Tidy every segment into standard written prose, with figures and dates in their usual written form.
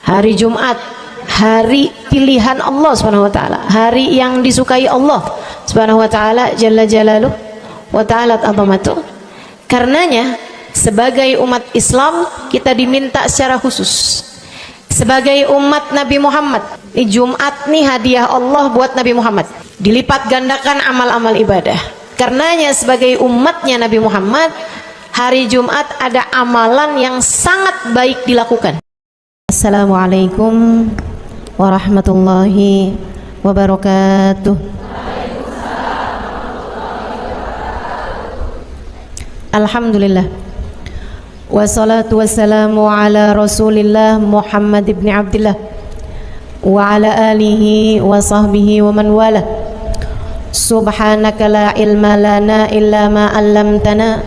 Hari Jumat, hari pilihan Allah Subhanahu wa taala, hari yang disukai Allah Subhanahu wa taala jalla jalaluh wa ta'ala azamatuh. Karenanya sebagai umat Islam kita diminta secara khusus sebagai umat Nabi Muhammad, di Jumat nih hadiah Allah buat Nabi Muhammad, dilipat gandakan amal-amal ibadah. Karenanya sebagai umatnya Nabi Muhammad, hari Jumat ada amalan yang sangat baik dilakukan. Assalamualaikum warahmatullahi wabarakatuh. Alhamdulillah, wassalatu wassalamu ala rasulillah Muhammad ibn Abdillah wa ala alihi wa sahbihi wa man wala. Subhanaka la ilma lana illa ma 'allamtana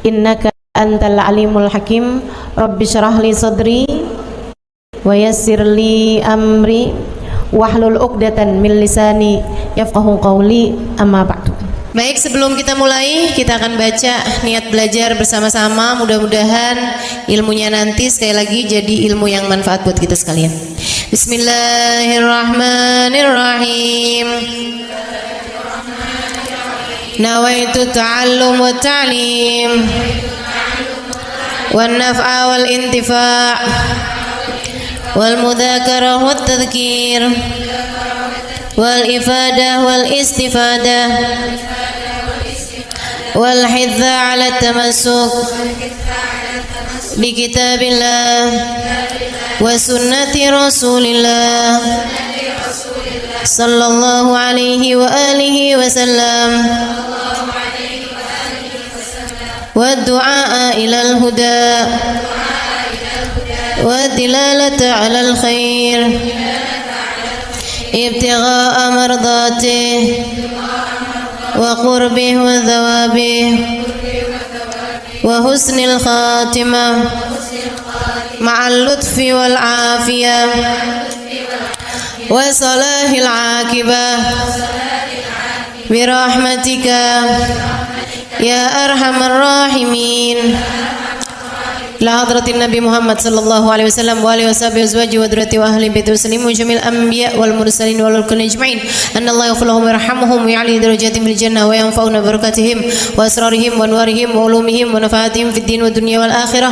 innaka antal alimul hakim. Rabbi syrah li sadri wa yassir li amri wahlul 'uqdatan min lisani yafqahu qawli, amma ba'du. Baik, sebelum kita mulai, kita akan baca niat belajar bersama-sama. Mudah-mudahan ilmunya nanti sekali lagi jadi ilmu yang manfaat buat kita sekalian. Bismillahirrahmanirrahim. Nawaitu ta'allum wa ta'lim wan naf'a wal intifa' wal mudzakarah wat tadhkir wal ifadah wal istifadah wal hidza 'ala tamassuk bi kitabillah wa sunnati rasulillah sallallahu alaihi wa alihi wasallam wa du'a ilal huda wa dilalata 'alal khair ibtigha'a mardatih wa qurbih wa thawabih wa husnil khatimah ma'al lutfi wal afiyah wa salahil aqibah birahmatika ya arhamar rahimin. La hadratin Nabi Muhammad sallallahu alaihi wasallam wa alihi washabihi azwaji wa dzurriyyati wa ahli baiti muslimin jamil anbiya wal mursalin wal kulli ajma'in. Anna Allah yaghfiruhum wa yarhamuhum wa ya'li darajatihim fil jannah wa yanfa'una barakatihim wa asrarihim wa anwarihim wa ulumihim wa nafaatihim fid din wa dunya wal akhirah.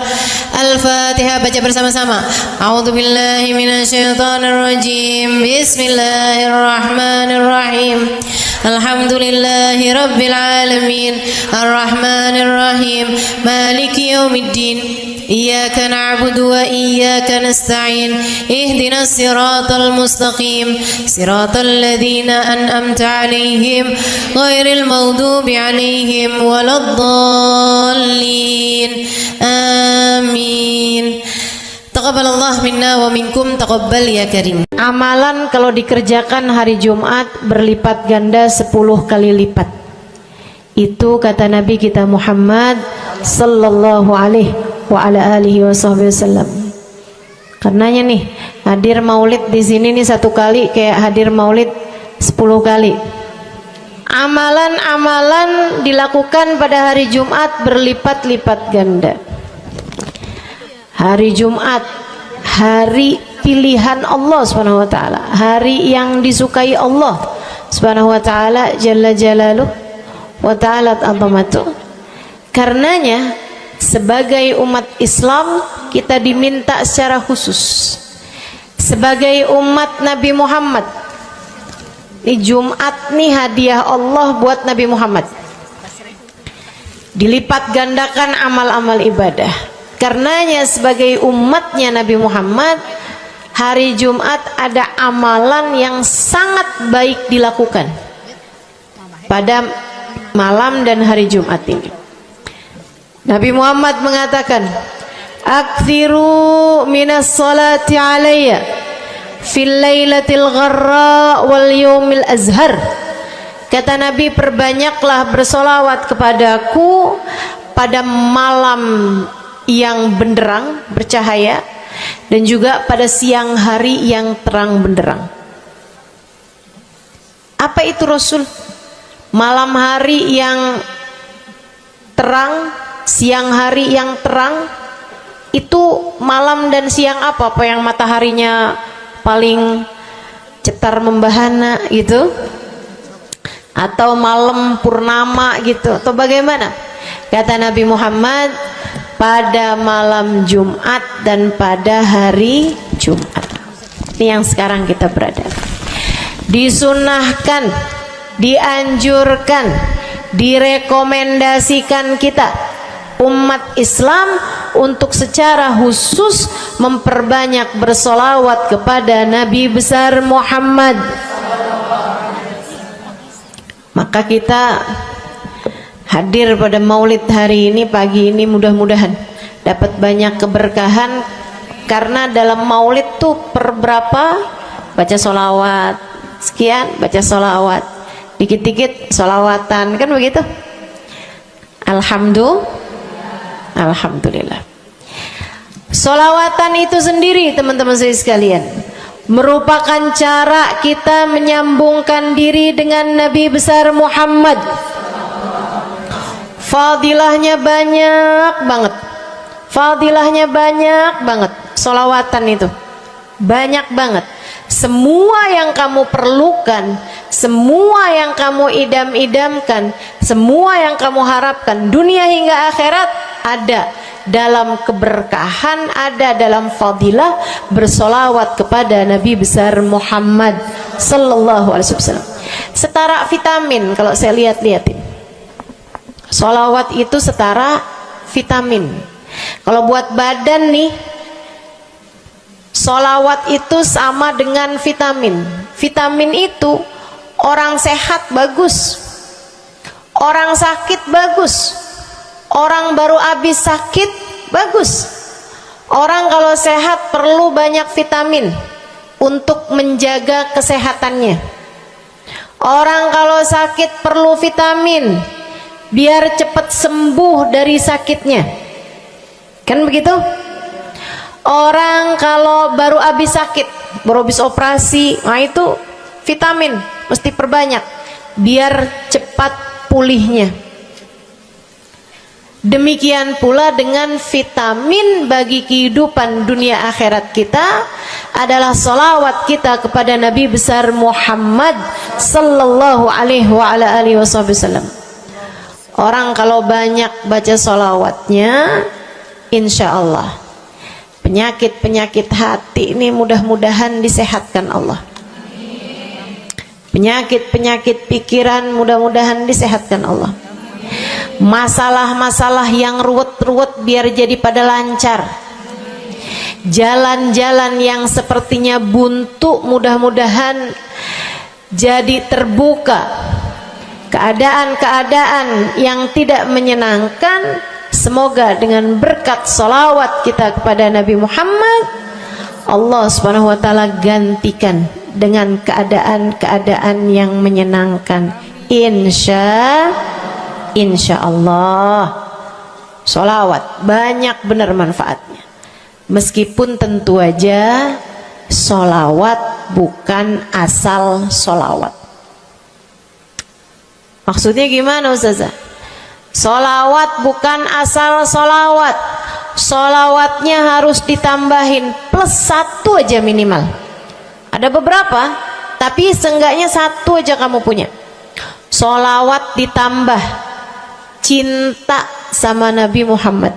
Al-Fatihah, baca bersama-sama. A'udzu billahi minasyaitonir rajim. Bismillahirrahmanirrahim. Alhamdulillahi rabbil alamin. Arrahmanir rahim. Maliki yaumiddin. Iyyaka na'budu wa iyyaka nasta'in. Ihdinas siratal mustaqim. Siratal ladzina an'amta 'alaihim ghairil maghdubi 'alaihim waladdallin. Amin. Taqabbalallah minna wa minkum, taqabbal ya karim. Amalan kalau dikerjakan hari Jumat berlipat ganda 10 kali lipat. Itu kata Nabi kita Muhammad sallallahu alaihi wa ala alihi wasallam. Karenanya nih, hadir maulid di sini nih 1 kali kayak hadir maulid 10 kali. Amalan-amalan dilakukan pada hari Jumat berlipat-lipat ganda. Hari Jumat, hari pilihan Allah Subhanahu wa taala, hari yang disukai Allah Subhanahu wa taala jalla jalaluh wa ta'ala azamatuh. Karenanya sebagai umat Islam kita diminta secara khusus sebagai umat Nabi Muhammad, di Jumat nih hadiah Allah buat Nabi Muhammad, dilipat gandakan amal-amal ibadah. Karenanya sebagai umatnya Nabi Muhammad, hari Jumat ada amalan yang sangat baik dilakukan pada malam dan hari Jumat ini. Nabi Muhammad mengatakan, "Aktsiru minas salati alayya fil lailatil gharra wal yaumil azhar." Kata Nabi, perbanyaklah bersolawat kepadaku pada malam yang benderang, bercahaya, dan juga pada siang hari yang terang benderang. Apa itu Rasul? Malam hari yang terang, siang hari yang terang, Itu malam dan siang apa yang mataharinya paling cetar membahana gitu, atau malam purnama gitu, atau bagaimana? Kata Nabi Muhammad, pada malam Jumat dan pada hari Jumat. Ini yang sekarang kita berada. Disunahkan, dianjurkan, direkomendasikan kita umat Islam untuk secara khusus memperbanyak bersolawat kepada Nabi besar Muhammad. Maka kita hadir pada maulid hari ini, pagi ini, mudah-mudahan dapat banyak keberkahan, karena dalam maulid tuh per berapa baca solawat sekian, baca solawat dikit-dikit, solawatan, kan begitu. Alhamdulillah. Solawatan itu sendiri teman-teman saya sekalian merupakan cara kita menyambungkan diri dengan Nabi besar Muhammad. Fadilahnya banyak banget, fadilahnya banyak banget. Solawatan itu banyak banget. Semua yang kamu perlukan, semua yang kamu idam-idamkan, semua yang kamu harapkan, dunia hingga akhirat, ada dalam keberkahan, ada dalam fadilah bersolawat kepada Nabi besar Muhammad sallallahu alaihi wasallam. Setara vitamin kalau saya lihat-lihatin. Solawat itu setara vitamin. Kalau buat badan nih, solawat itu sama dengan vitamin. Vitamin itu orang sehat bagus, orang sakit bagus, orang baru habis sakit bagus. Orang kalau sehat perlu banyak vitamin untuk menjaga kesehatannya. Orang kalau sakit perlu vitamin biar cepat sembuh dari sakitnya, kan begitu? Orang kalau baru habis sakit, baru habis operasi, nah itu vitamin mesti perbanyak biar cepat pulihnya. Demikian pula dengan vitamin bagi kehidupan dunia akhirat kita adalah salawat kita kepada Nabi besar Muhammad sallallahu alaihi wasallam. Orang kalau banyak baca salawatnya, insya Allah penyakit-penyakit hati ini mudah-mudahan disehatkan Allah. Penyakit-penyakit pikiran mudah-mudahan disehatkan Allah. Masalah-masalah yang ruwet-ruwet biar jadi pada lancar. Jalan-jalan yang sepertinya buntu mudah-mudahan jadi terbuka. Keadaan-keadaan yang tidak menyenangkan, semoga dengan berkat salawat kita kepada Nabi Muhammad, Allah subhanahu wa ta'ala gantikan dengan keadaan-keadaan yang menyenangkan. Insya Allah. Salawat banyak benar manfaatnya. Meskipun tentu aja salawat bukan asal salawat. Maksudnya gimana Ustazah? Solawat bukan asal solawat. Solawatnya harus ditambahin plus 1 aja minimal. Ada beberapa, tapi seenggaknya 1 aja kamu punya. Solawat ditambah cinta sama Nabi Muhammad.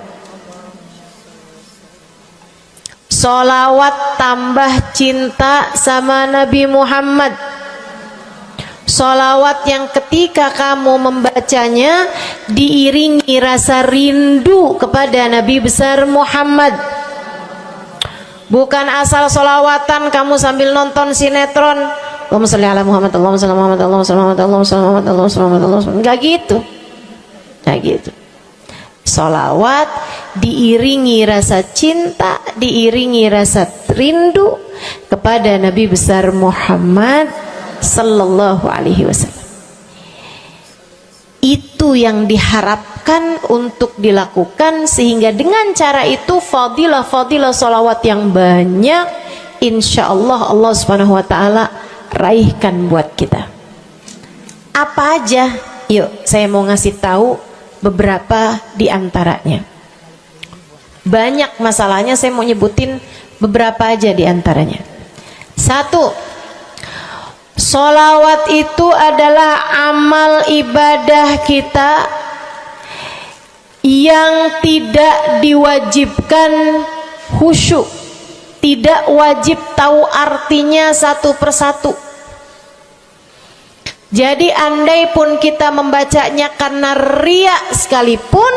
Solawat tambah cinta sama Nabi Muhammad. Solawat yang ketika kamu membacanya diiringi rasa rindu kepada Nabi besar Muhammad. Bukan asal solawatan kamu sambil nonton sinetron, Allahumma sholli ala Muhammad, Allahumma sholli ala Muhammad, Allahumma sholli ala Muhammad, Allahumma sholli ala Muhammad, Allahumma sholli ala Muhammad. Enggak gitu. Enggak gitu. Solawat diiringi rasa cinta, diiringi rasa rindu kepada Nabi besar Muhammad sallallahu alaihi wasallam. Itu yang diharapkan untuk dilakukan, sehingga dengan cara itu fadilah-fadilah salawat yang banyak insyaallah Allah subhanahu wa ta'ala raihkan buat kita. Apa aja? Yuk saya mau ngasih tahu beberapa di antaranya. Banyak masalahnya, saya mau nyebutin beberapa aja di antaranya. Satu, sholawat itu adalah amal ibadah kita yang tidak diwajibkan khusyuk, tidak wajib tahu artinya satu persatu. Jadi andai pun kita membacanya karena riya sekalipun,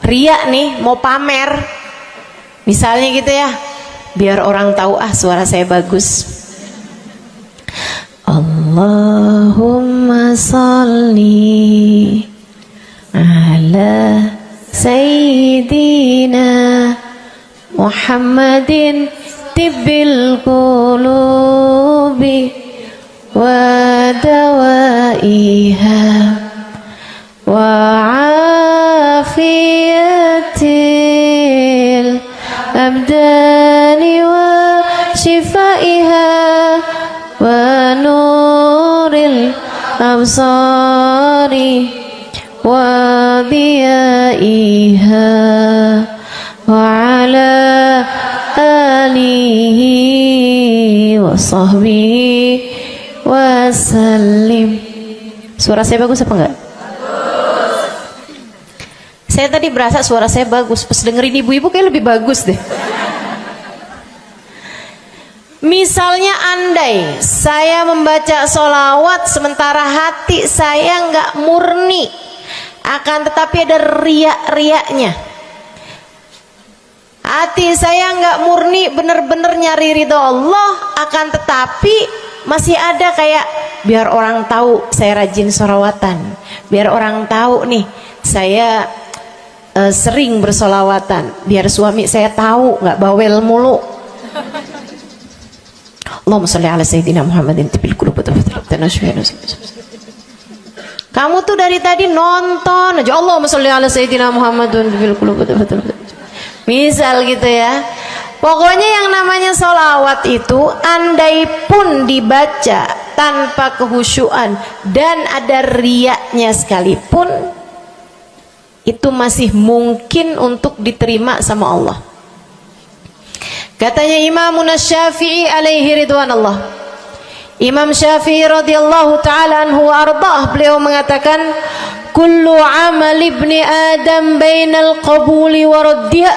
riya nih mau pamer, misalnya gitu ya, biar orang tahu suara saya bagus. Allahumma sholli ala sayyidina Muhammadin tibbil qulubi wa dawaiha wa afiyatil abdani wa shifaiha wa nuril absari wa diyaiha wa ala alihi wa sahbihi wasallim. Suara saya bagus apa enggak? Bagus. Saya tadi berasa suara saya bagus, pas dengerin ibu-ibu kayak lebih bagus deh. Misalnya andai saya membaca sholawat sementara hati saya enggak murni, akan tetapi ada riak-riaknya. Hati saya enggak murni bener-bener nyari ridho Allah, akan tetapi masih ada kayak biar orang tahu saya rajin sholawatan, biar orang tahu nih saya sering bersolawatan, biar suami saya tahu nggak bawel mulu. Allahumma sholli ala sayyidina Muhammadin tibil qulubi. Kamu tuh dari tadi nonton aja Allahumma sholli ala sayyidina Muhammadin tibil qulubi. Misal gitu ya. Pokoknya yang namanya sholawat itu andai pun dibaca tanpa kehusyuan dan ada riaknya sekalipun, itu masih mungkin untuk diterima sama Allah. Katanya Imam Syafi'i alaihi ridwanallah, Imam Syafi'i radhiyallahu ta'ala anhu wa ardhah, beliau mengatakan kullu amal ibni adam bainal qabuli wa raddiha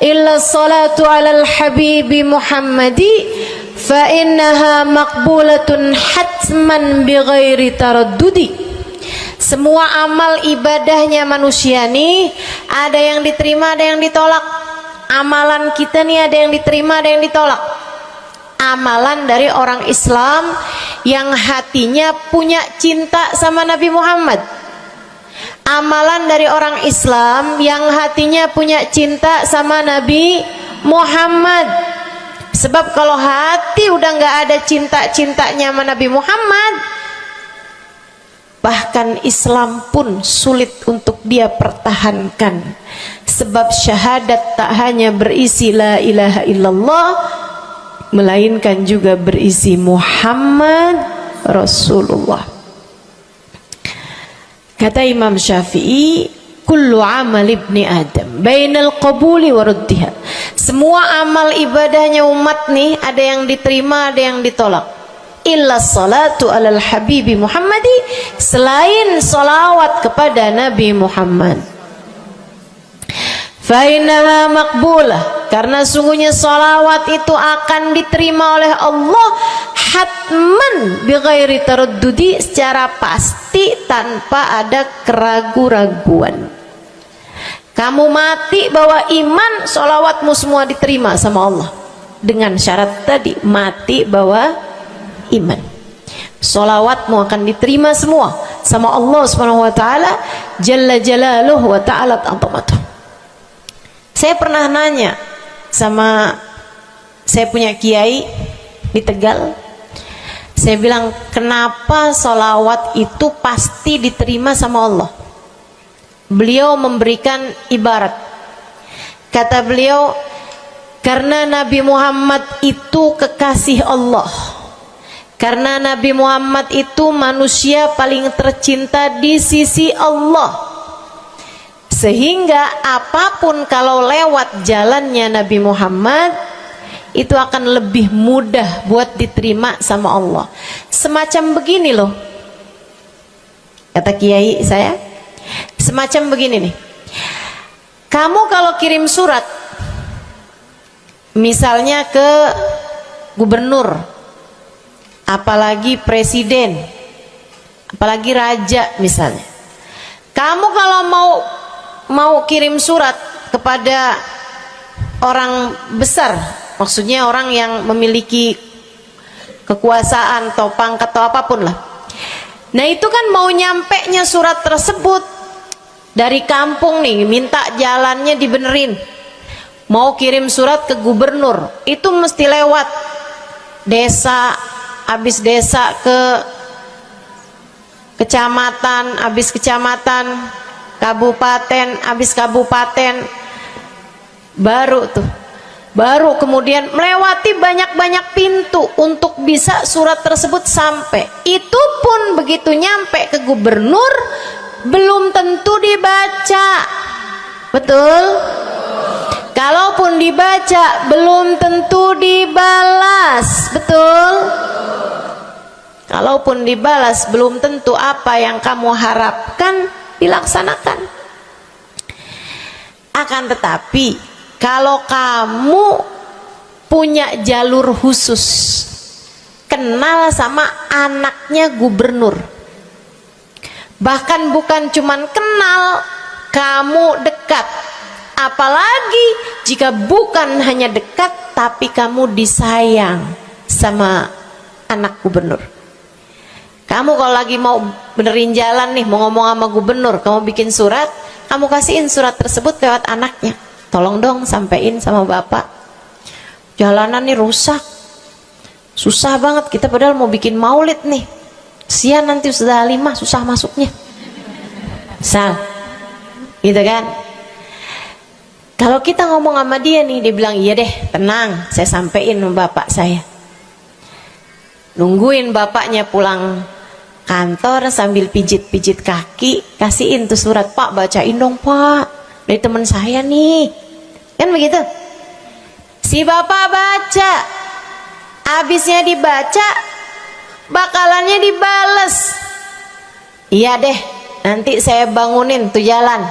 illa salatu alal habibi Muhammadi fa innaha maqbulatun hatman bighairi taraddudi. Semua amal ibadahnya manusia nih ada yang diterima, ada yang ditolak. Amalan kita nih ada yang diterima, ada yang ditolak. Amalan dari orang Islam yang hatinya punya cinta sama Nabi Muhammad, amalan dari orang Islam yang hatinya punya cinta sama Nabi Muhammad. Sebab kalau hati udah nggak ada cinta-cintanya sama Nabi Muhammad, bahkan Islam pun sulit untuk dia pertahankan. Sebab syahadat tak hanya berisi la ilaha illallah, melainkan juga berisi Muhammad Rasulullah. Kata Imam Syafi'i, kullu amal ibni adam bainal qabuli wa raddiha. Semua amal ibadahnya umat nih ada yang diterima, ada yang ditolak. Illa salatu alal habibi Muhammadi, selain salawat kepada Nabi Muhammad. Fa innaha maqbulah, karena sungguhnya salawat itu akan diterima oleh Allah hatman bighairi taraddudi, secara pasti tanpa ada keraguan-raguan. Kamu mati bawa iman, sholawatmu semua diterima sama Allah. Dengan syarat tadi, mati bawa iman, sholawatmu akan diterima semua sama Allah Subhanahu wa ta'ala jalla jalaluhu wa ta'ala azamatuh. Saya pernah nanya sama saya punya kiai di Tegal. Saya bilang, kenapa sholawat itu pasti diterima sama Allah? Beliau memberikan ibarat. Kata beliau, karena Nabi Muhammad itu kekasih Allah. Karena Nabi Muhammad itu manusia paling tercinta di sisi Allah. Sehingga apapun kalau lewat jalannya Nabi Muhammad itu akan lebih mudah buat diterima sama Allah. Semacam begini loh, kata kiai saya, semacam begini nih. Kamu kalau kirim surat misalnya ke gubernur, apalagi presiden, apalagi raja misalnya, kamu kalau mau kirim surat kepada orang besar, maksudnya orang yang memiliki kekuasaan atau pangkat atau apapun lah. Nah itu kan mau nyampe nya surat tersebut dari kampung nih, minta jalannya dibenerin, mau kirim surat ke gubernur, itu mesti lewat desa, habis desa ke kecamatan, habis kecamatan, kabupaten, habis kabupaten, baru kemudian melewati banyak-banyak pintu untuk bisa surat tersebut sampai. Itu pun begitu nyampe ke gubernur belum tentu dibaca, betul? Kalaupun dibaca belum tentu dibalas, betul? Kalaupun dibalas belum tentu apa yang kamu harapkan dilaksanakan. Akan tetapi kalau kamu punya jalur khusus, kenal sama anaknya gubernur, bahkan bukan cuman kenal, kamu dekat, apalagi jika bukan hanya dekat tapi kamu disayang sama anak gubernur. Kamu kalau lagi mau benerin jalan nih, mau ngomong sama gubernur, kamu bikin surat, kamu kasihin surat tersebut lewat anaknya, tolong dong sampein sama bapak, jalanan nih rusak, susah banget, kita padahal mau bikin maulid nih, sian nanti sudah 5 susah masuknya, misal gitu kan. Kalau kita ngomong sama dia nih, dia bilang iya deh, tenang, saya sampein sama bapak saya. Nungguin bapaknya pulang kantor sambil pijit-pijit kaki, kasihin tuh surat, Pak bacain dong Pak, dari teman saya nih, kan begitu. Si bapak baca, habisnya dibaca, bakalannya dibales, iya deh, nanti saya bangunin tuh jalan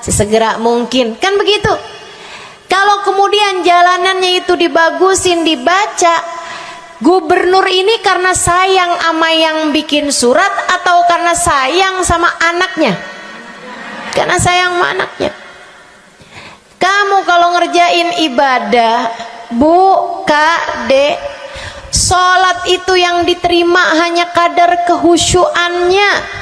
sesegera mungkin, kan begitu. Kalau kemudian jalanannya itu dibagusin, dibaca, gubernur ini karena sayang sama yang bikin surat atau karena sayang sama anaknya? Karena sayang sama anaknya. Kamu kalau ngerjain ibadah, Bu, Kak, Dek, sholat itu yang diterima hanya kadar kehusyuannya.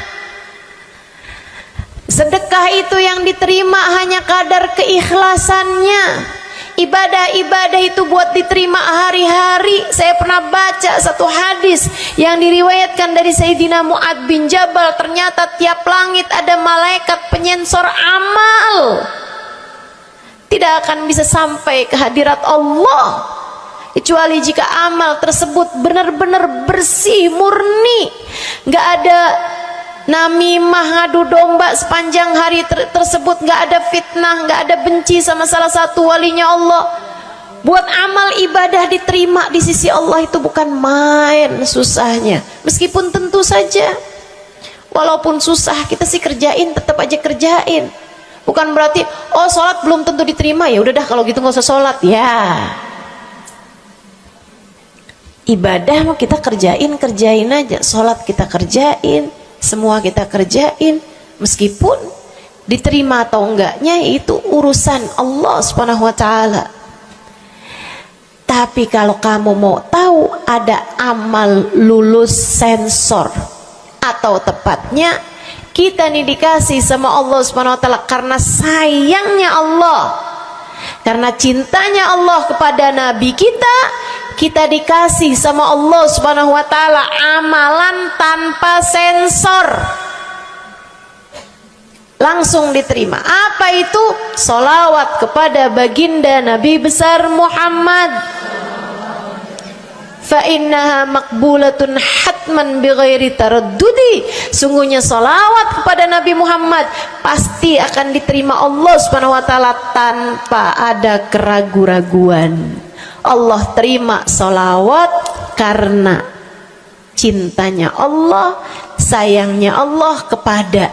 Sedekah itu yang diterima hanya kadar keikhlasannya. Ibadah-ibadah itu buat diterima hari-hari. Saya pernah baca satu hadis yang diriwayatkan dari Sayyidina Mu'ad bin Jabal, ternyata tiap langit ada malaikat penyensor amal, tidak akan bisa sampai ke hadirat Allah kecuali jika amal tersebut benar-benar bersih, murni, nggak ada namimah, ngadu domba sepanjang hari tersebut, nggak ada fitnah, nggak ada benci sama salah satu walinya Allah. Buat amal ibadah diterima di sisi Allah itu bukan main susahnya. Meskipun tentu saja walaupun susah kita sih kerjain, tetap aja kerjain. Bukan berarti oh sholat belum tentu diterima, ya udah dah kalau gitu nggak usah sholat. Ya ibadah mau kita kerjain aja, sholat kita kerjain, semua kita kerjain, meskipun diterima atau enggaknya itu urusan Allah Subhanahu wa taala. Tapi kalau kamu mau tahu, ada amal lulus sensor, atau tepatnya kita nih dikasih sama Allah Subhanahu wa taala karena sayangnya Allah, karena cintanya Allah kepada nabi kita, kita dikasih sama Allah Subhanahu wa taala amalan tanpa sensor, langsung diterima. Apa itu? Sholawat kepada baginda Nabi besar Muhammad. fa innaha maqbulatun hatman bighairi taraddudi. Sungguhnya salawat kepada Nabi Muhammad pasti akan diterima Allah Subhanahu wa taala tanpa ada keraguan-raguan. Allah terima salawat karena cintanya Allah, sayangnya Allah kepada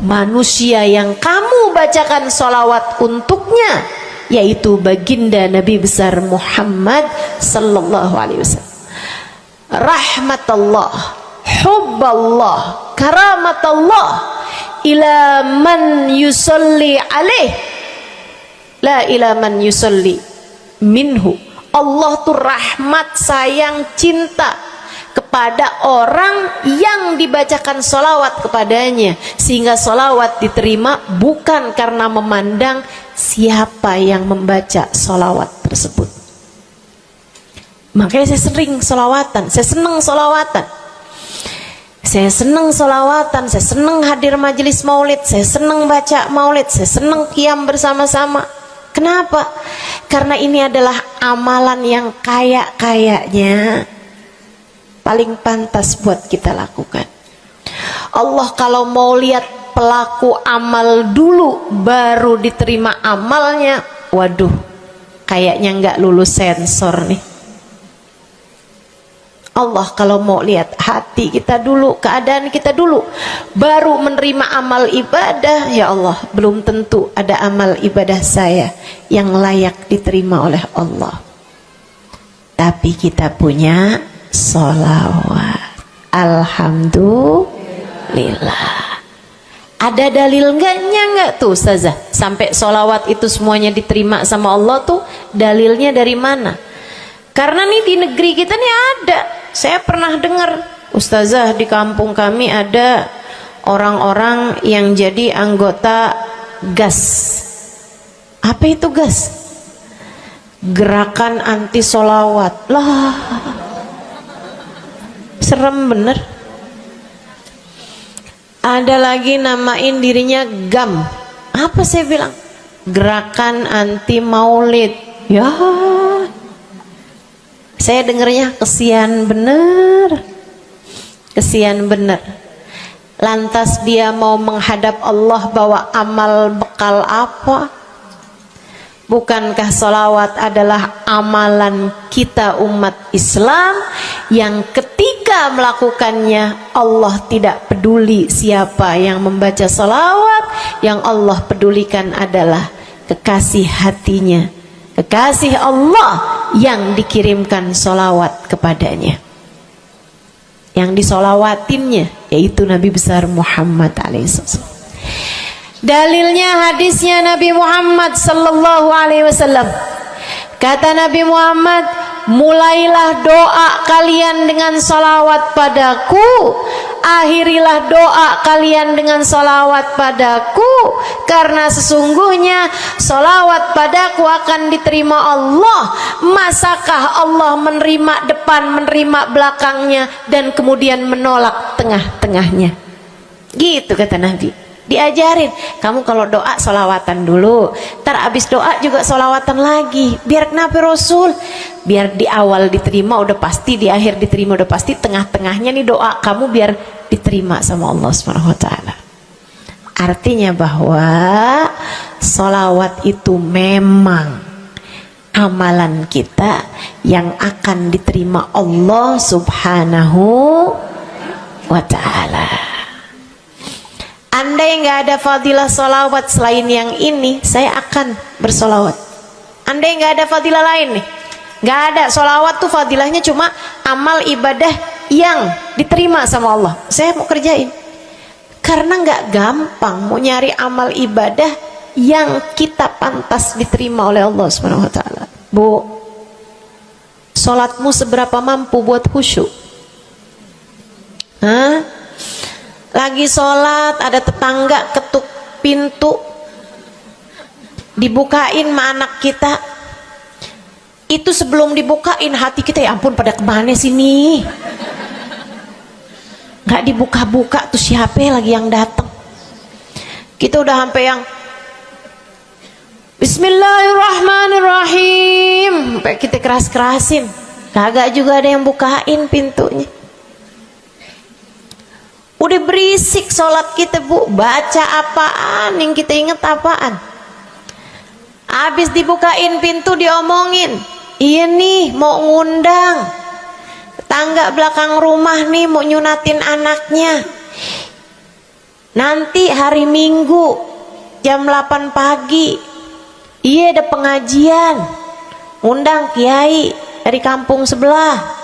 manusia yang kamu bacakan salawat untuknya, yaitu baginda Nabi besar Muhammad sallallahu alaihi wasallam. Rahmatullah, hubballah, karamatullah ila man yusalli alaih, la ila man yusalli minhu. Allah tuh rahmat, sayang, cinta kepada orang yang dibacakan solawat kepadanya, sehingga solawat diterima bukan karena memandang siapa yang membaca solawat tersebut. Makanya saya sering solawatan, saya senang solawatan, saya senang solawatan, saya senang hadir majelis maulid, saya senang baca maulid, saya senang qiyam bersama-sama. Kenapa? Karena ini adalah amalan yang kayaknya paling pantas buat kita lakukan. Allah kalau mau lihat pelaku amal dulu baru diterima amalnya, waduh, kayaknya nggak lulus sensor nih. Allah kalau mau lihat hati kita dulu, keadaan kita dulu, baru menerima amal ibadah, ya Allah, belum tentu ada amal ibadah saya yang layak diterima oleh Allah. Tapi kita punya sholawat, alhamdulillah. Ada dalil nggak tuh Ustazah sampai sholawat itu semuanya diterima sama Allah tuh? Dalilnya dari mana? Karena nih di negeri kita nih ada, saya pernah dengar Ustazah, di kampung kami ada orang-orang yang jadi anggota GAS. Apa itu GAS? Gerakan anti sholawat. Lah, serem bener. Ada lagi namain dirinya GAM. Apa saya bilang? Gerakan anti maulid. Ya, saya dengernya kesian bener, kesian bener. Lantas dia mau menghadap Allah bawa amal bekal apa? Bukankah sholawat adalah amalan kita umat Islam yang ketika melakukannya Allah tidak peduli siapa yang membaca sholawat, yang Allah pedulikan adalah kekasih hatinya, kekasih Allah yang dikirimkan sholawat kepadanya, yang disolawatinnya yaitu Nabi besar Muhammad alaihissalam. Dalilnya hadisnya Nabi Muhammad sallallahu alaihi wasallam. Kata Nabi Muhammad, mulailah doa kalian dengan salawat padaku, akhirilah doa kalian dengan salawat padaku, karena sesungguhnya salawat padaku akan diterima Allah. Masakah Allah menerima depan, menerima belakangnya, dan kemudian menolak tengah-tengahnya? Gitu kata Nabi. Diajarin, kamu kalau doa solawatan dulu, ntar abis doa juga solawatan lagi. Biar kenapa Rasul? Biar di awal diterima udah pasti, di akhir diterima udah pasti, tengah-tengahnya nih doa kamu biar diterima sama Allah Subhanahu wa taala. Artinya bahwa solawat itu memang amalan kita yang akan diterima Allah Subhanahu wa taala. Andai nggak ada fadilah solawat selain yang ini, saya akan bersolawat. Andai nggak ada fadilah lain nih, nggak ada solawat tuh fadilahnya cuma amal ibadah yang diterima sama Allah, saya mau kerjain. Karena nggak gampang mau nyari amal ibadah yang kita pantas diterima oleh Allah Subhanahu wa taala. Bu, sholatmu seberapa mampu buat khusyuk? Hah? Lagi sholat ada tetangga ketuk pintu, dibukain sama anak kita. Itu sebelum dibukain hati kita, ya ampun pada kemana sini? Gak dibuka-buka tuh siapa lagi yang datang? Kita udah sampai yang Bismillahirrahmanirrahim, sampai kita keras-kerasin. kagak juga ada yang bukain pintunya. Udah berisik sholat kita Bu, baca apaan, yang kita inget apaan. Habis dibukain pintu diomongin, iya nih mau ngundang tetangga belakang rumah nih, mau nyunatin anaknya nanti hari Minggu jam 8 pagi. Iya ada pengajian, ngundang kiai dari kampung sebelah.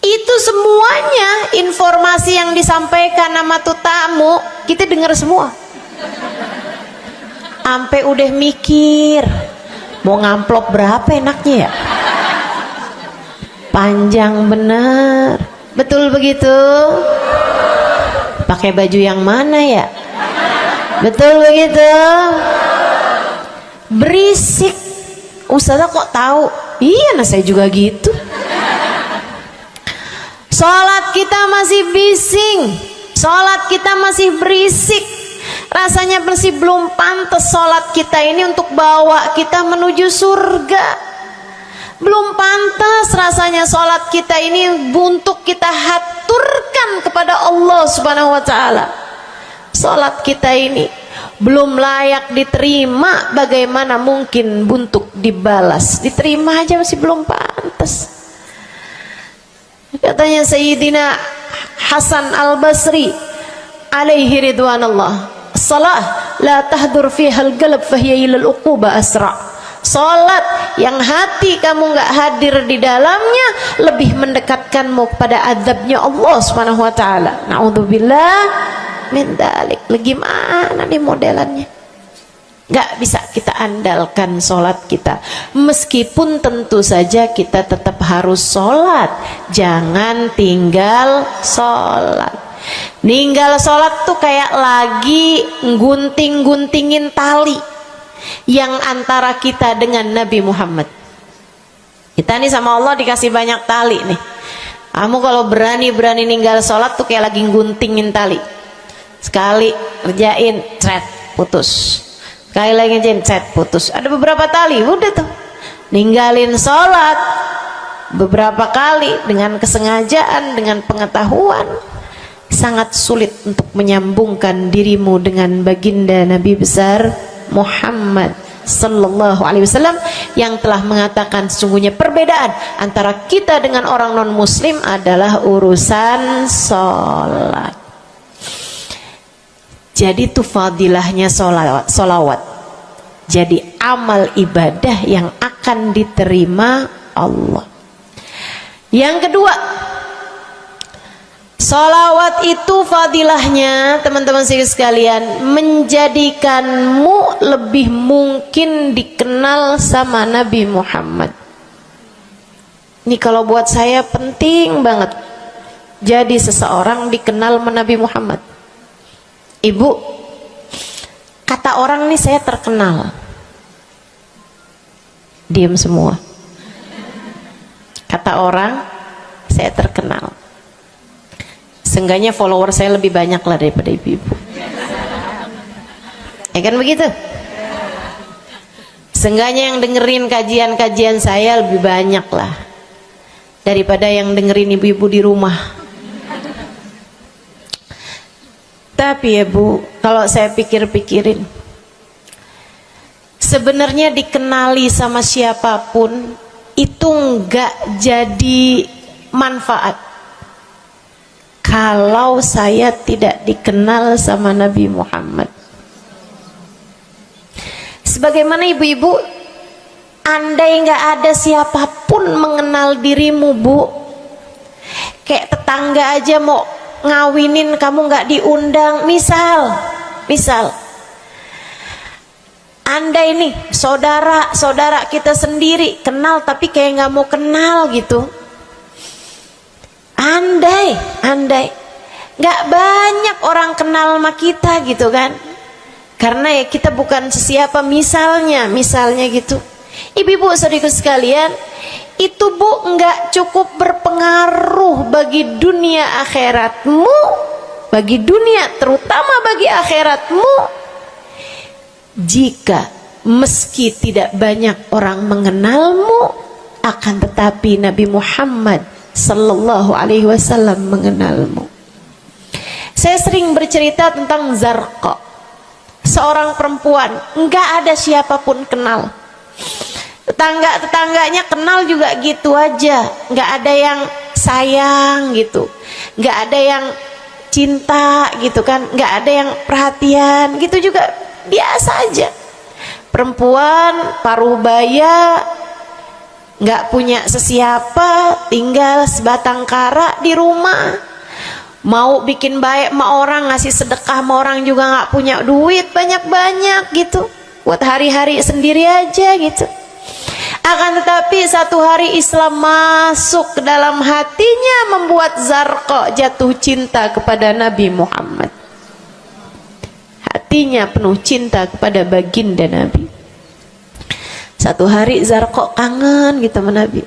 Itu semuanya informasi yang disampaikan sama tuh tamu kita dengar semua. Sampai udah mikir mau ngamplop berapa enaknya ya. Panjang bener. Betul begitu? Pakai baju yang mana ya? Betul begitu? Berisik. Ustazah kok tahu? Iya, nah saya juga gitu. Sholat kita masih bising, sholat kita masih berisik, rasanya masih belum pantas sholat kita ini untuk bawa kita menuju surga. Belum pantas rasanya sholat kita ini untuk kita haturkan kepada Allah Subhanahu wa ta'ala. Sholat kita ini belum layak diterima, bagaimana mungkin untuk dibalas? Diterima aja masih belum pantas. Katanya Sayyidina Hasan Al-Basri alaihi ridwanallah, salah la tahdur fihal galab fahiya ilal uquba asra. Salat yang hati kamu nggak hadir di dalamnya lebih mendekatkanmu kepada azabnya Allah Subhanahu wa taala. Naudzubillah min dzalik. Gimana nih modelannya? Gak bisa kita andalkan sholat kita, meskipun tentu saja kita tetap harus sholat. Jangan tinggal sholat. Ninggal sholat tuh kayak lagi gunting-guntingin tali yang antara kita dengan Nabi Muhammad. Kita nih sama Allah dikasih banyak tali nih. Kamu kalau berani-berani ninggal sholat tuh kayak lagi guntingin tali. Sekali kerjain, cret, putus. Sekali lagi cet, putus. Ada beberapa tali, udah tuh ninggalin sholat beberapa kali dengan kesengajaan, dengan pengetahuan, sangat sulit untuk menyambungkan dirimu dengan baginda Nabi besar Muhammad sallallahu alaihi wasallam yang telah mengatakan sesungguhnya perbedaan antara kita dengan orang non muslim adalah urusan sholat. Jadi itu fadilahnya solawat. Jadi amal ibadah yang akan diterima Allah. Yang kedua, solawat itu fadilahnya teman-teman sekalian menjadikanmu lebih mungkin dikenal sama Nabi Muhammad. Ini kalau buat saya penting banget. Jadi seseorang dikenal sama Nabi Muhammad. Ibu, kata orang nih saya terkenal. Diam semua. Kata orang saya terkenal. Seenggaknya follower saya lebih banyak lah daripada ibu-ibu. Ya kan begitu? Seenggaknya yang dengerin kajian-kajian saya lebih banyak lah daripada yang dengerin ibu-ibu di rumah. Tapi ya Bu, kalau saya pikir-pikirin, sebenarnya dikenali sama siapapun itu enggak jadi manfaat kalau saya tidak dikenal sama Nabi Muhammad. Sebagaimana ibu-ibu, andai enggak ada siapapun mengenal dirimu Bu, kayak tetangga aja mau ngawinin kamu nggak diundang, misal andai nih saudara kita sendiri kenal tapi kayak nggak mau kenal gitu, andai nggak banyak orang kenal sama kita gitu kan, karena ya kita bukan sesiapa, misalnya gitu. Ibu-ibu saudaraku sekalian, itu Bu nggak cukup berpengaruh bagi dunia akhiratmu, bagi dunia terutama bagi akhiratmu, jika meski tidak banyak orang mengenalmu akan tetapi Nabi Muhammad sallallahu alaihi wasallam mengenalmu. Saya sering bercerita tentang Zarqa, seorang perempuan, enggak ada siapapun kenal. Tetangga-tetangganya kenal juga gitu aja, enggak ada yang sayang gitu, enggak ada yang cinta gitu kan, enggak ada yang perhatian gitu, juga biasa aja. Perempuan paruh baya, nggak punya sesiapa, tinggal sebatang kara di rumah. Mau bikin baik sama orang, ngasih sedekah sama orang juga nggak punya duit banyak-banyak gitu, buat hari-hari sendiri aja gitu. Akan tetapi satu hari Islam masuk ke dalam hatinya, membuat Zarqa jatuh cinta kepada Nabi Muhammad. Hatinya penuh cinta kepada baginda Nabi. Satu hari Zarqa kangen gitu sama Nabi.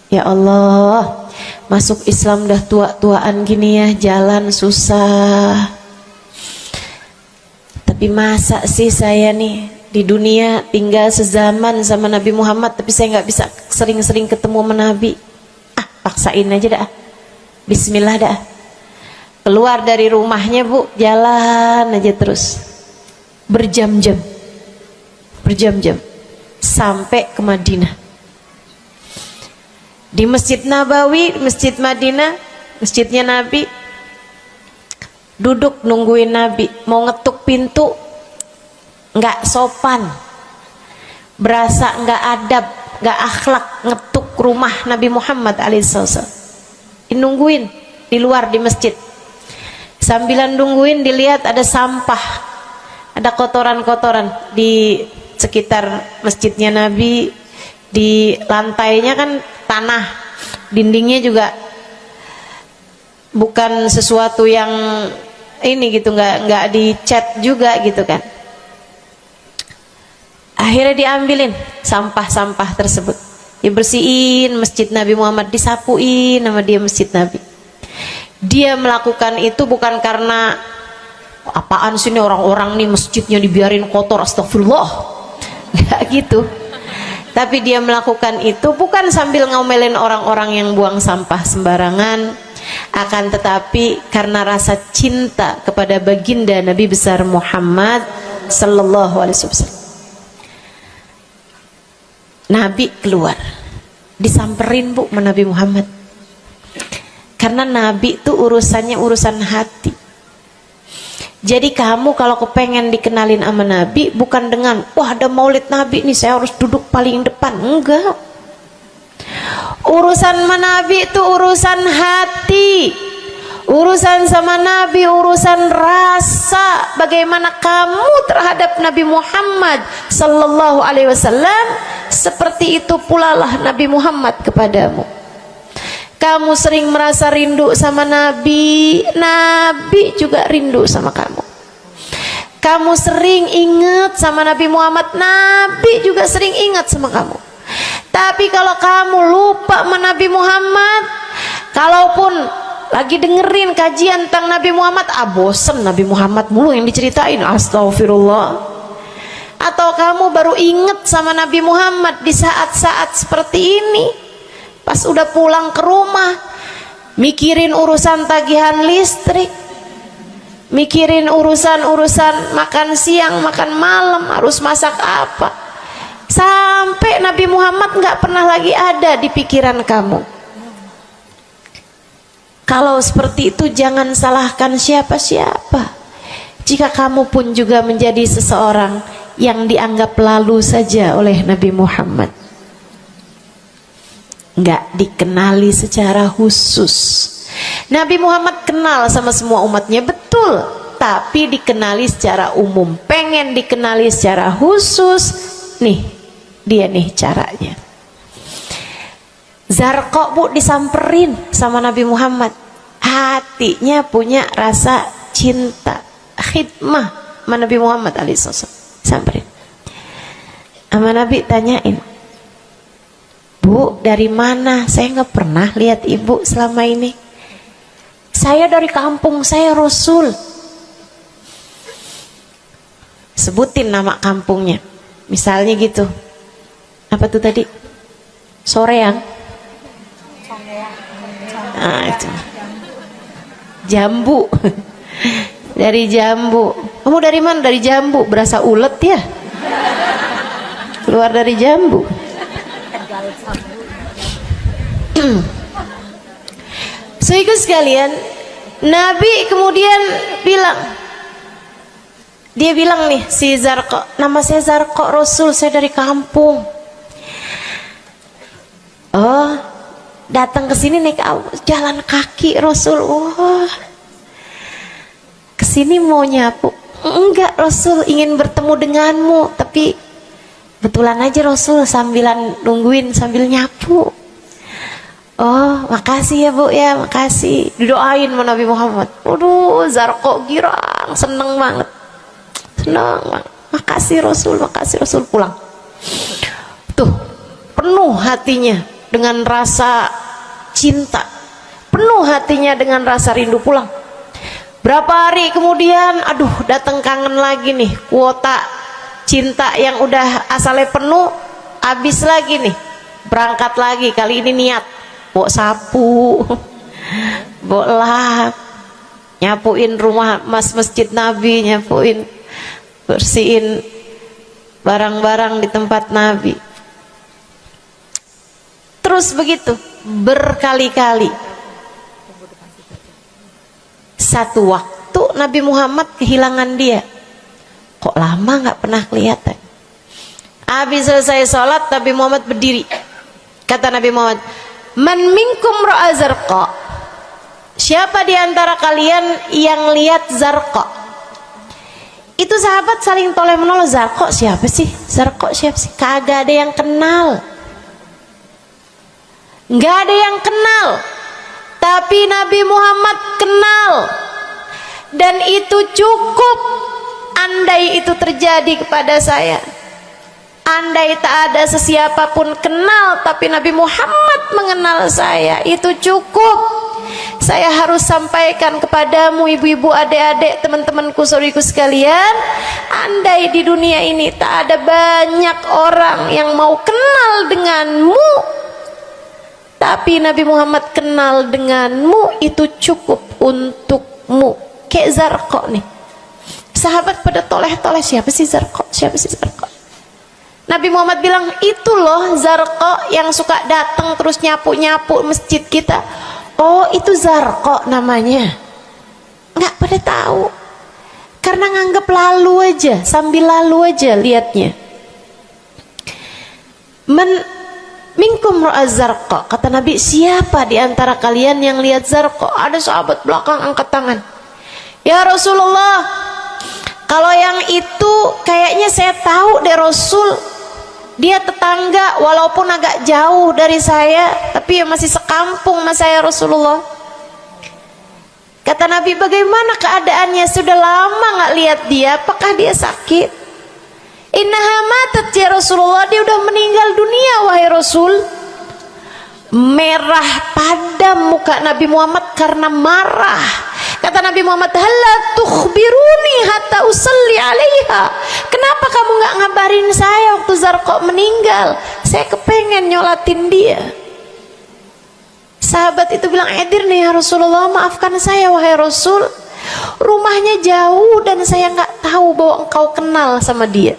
Ya Allah, masuk Islam dah tua-tuaan gini ya, jalan susah. Tapi masa sih saya nih di dunia tinggal sezaman sama Nabi Muhammad, tapi saya nggak bisa sering-sering ketemu sama Nabi. Paksain aja dah. Bismillah dah. Keluar dari rumahnya bu, jalan aja terus berjam-jam sampai ke Madinah. Di Masjid Nabawi, Masjid Madinah, masjidnya Nabi, duduk nungguin Nabi. Mau ngetuk pintu nggak sopan, berasa nggak adab, nggak akhlak, ngetuk rumah Nabi Muhammad alaihissalam. Nungguin di luar di masjid. Sambilan nungguin dilihat ada sampah, ada kotoran-kotoran di sekitar masjidnya Nabi. Di lantainya kan tanah, dindingnya juga bukan sesuatu yang ini gitu, nggak dicat juga gitu kan. Akhirnya diambilin sampah-sampah tersebut, dibersihin masjid Nabi Muhammad, disapuin nama dia masjid Nabi. Dia melakukan itu bukan karena apaan sih nih orang-orang nih masjidnya dibiarin kotor, astagfirullah, nggak gitu. Tapi dia melakukan itu bukan sambil ngomelin orang-orang yang buang sampah sembarangan, akan tetapi karena rasa cinta kepada baginda Nabi besar Muhammad sallallahu alaihi wasallam. Nabi keluar, disamperin bu sama Nabi Muhammad. Karena Nabi itu urusannya urusan hati. Jadi kamu kalau kepengen dikenalin sama Nabi, bukan dengan wah ada maulid Nabi nih saya harus duduk paling depan, enggak. Urusan sama Nabi itu urusan hati. Urusan sama Nabi urusan rasa, bagaimana kamu terhadap Nabi Muhammad sallallahu alaihi wasallam, seperti itu pula lah Nabi Muhammad kepadamu. Kamu sering merasa rindu sama Nabi, Nabi juga rindu sama kamu. Kamu sering ingat sama Nabi Muhammad, Nabi juga sering ingat sama kamu. Tapi kalau kamu lupa sama Nabi Muhammad, kalaupun lagi dengerin kajian tentang Nabi Muhammad, bosen Nabi Muhammad mulu yang diceritain, astagfirullah. Atau kamu baru ingat sama Nabi Muhammad di saat-saat seperti ini, pas udah pulang ke rumah, mikirin urusan tagihan listrik, mikirin urusan makan siang, makan malam, harus masak apa, sampai Nabi Muhammad nggak pernah lagi ada di pikiran kamu. Kalau seperti itu jangan salahkan siapa-siapa. Jika kamu pun juga menjadi seseorang yang dianggap lalu saja oleh Nabi Muhammad, nggak dikenali secara khusus. Nabi Muhammad kenal sama semua umatnya, betul, tapi dikenali secara umum. Pengen dikenali secara khusus, nih dia nih caranya. Zarqa bu disamperin sama Nabi Muhammad, hatinya punya rasa cinta, khidmah sama Nabi Muhammad alaihissalam. Samperin sama Nabi, tanyain, Bu, dari mana? Saya nggak pernah lihat ibu selama ini. Saya dari kampung saya Rasul. Sebutin nama kampungnya. Misalnya gitu. Apa tuh tadi? Soreang. Nah, itu. Jambu. Dari jambu. Kamu dari mana? Dari jambu. Berasa ulet ya? Keluar dari jambu. Saudara sekalian, Nabi kemudian bilang, dia bilang nih si Zarqa, nama saya Zarqa, Rasul, saya dari kampung. Oh, datang ke sini naik jalan kaki Rasul. Wah, kesini mau nyapu? Enggak Rasul, ingin bertemu denganmu, tapi betulan aja Rasul sambilan nungguin sambil nyapu. Oh, makasih ya Bu ya, makasih. Didoain sama Nabi Muhammad. Waduh, Zarqa girang, seneng banget. Seneng banget. Makasih Rasul pulang. Tuh, penuh hatinya dengan rasa cinta. Penuh hatinya dengan rasa rindu pulang. Berapa hari kemudian, aduh, datang kangen lagi nih. Kuota cinta yang udah asalnya penuh, habis lagi nih. Berangkat lagi, kali ini niat. Bawa sapu, bawa lap, nyapuin rumah masjid Nabi, nyapuin, bersihin barang-barang di tempat Nabi. Terus begitu berkali-kali. Satu waktu Nabi Muhammad kehilangan dia. Kok lama nggak pernah kelihatan. Habis selesai sholat, Nabi Muhammad berdiri. Kata Nabi Muhammad, man minkum ra'a Zarqa, siapa di antara kalian yang lihat Zarqa? Itu sahabat saling toleh menolong. Zarqa siapa sih? Zarqa siapa sih? Kagak ada yang kenal, nggak ada yang kenal. Tapi Nabi Muhammad kenal, dan itu cukup. Andai itu terjadi kepada saya, andai tak ada sesiapa pun kenal, tapi Nabi Muhammad mengenal saya, itu cukup. Saya harus sampaikan kepadamu ibu-ibu, adik-adik, teman-temanku, saudariku sekalian, andai di dunia ini tak ada banyak orang yang mau kenal denganmu, tapi Nabi Muhammad kenal denganmu, itu cukup untukmu. Kayak Zarqa nih, sahabat pada toleh-toleh, siapa sih Zarqa? Siapa sih Zarqa? Nabi Muhammad bilang, itu loh Zarqa yang suka datang terus nyapu-nyapu masjid kita. Oh, itu Zarqa namanya. Nggak pada tahu, karena nganggep lalu aja, sambil lalu aja liatnya. Minkum ra'a Zarqa, kata Nabi, siapa di antara kalian yang lihat Zarqa? Ada sahabat belakang angkat tangan. Ya Rasulullah, kalau yang itu kayaknya saya tahu deh Rasul. Dia tetangga, walaupun agak jauh dari saya, tapi ya masih sekampung sama saya Rasulullah. Kata Nabi, bagaimana keadaannya? Sudah lama nggak lihat dia, apakah dia sakit? Innaha matat ya Rasulullah, dia udah meninggal dunia wahai Rasul. Merah padam muka Nabi Muhammad karena marah. Kata Nabi Muhammad, halla tukhbiruni hatta usalli alaiha. Kenapa kamu nggak ngabarin saya waktu Zarqa meninggal? Saya kepengen nyolatin dia. Sahabat itu bilang, edir nih ya Rasulullah, maafkan saya wahai Rasul, rumahnya jauh dan saya nggak tahu bahwa engkau kenal sama dia.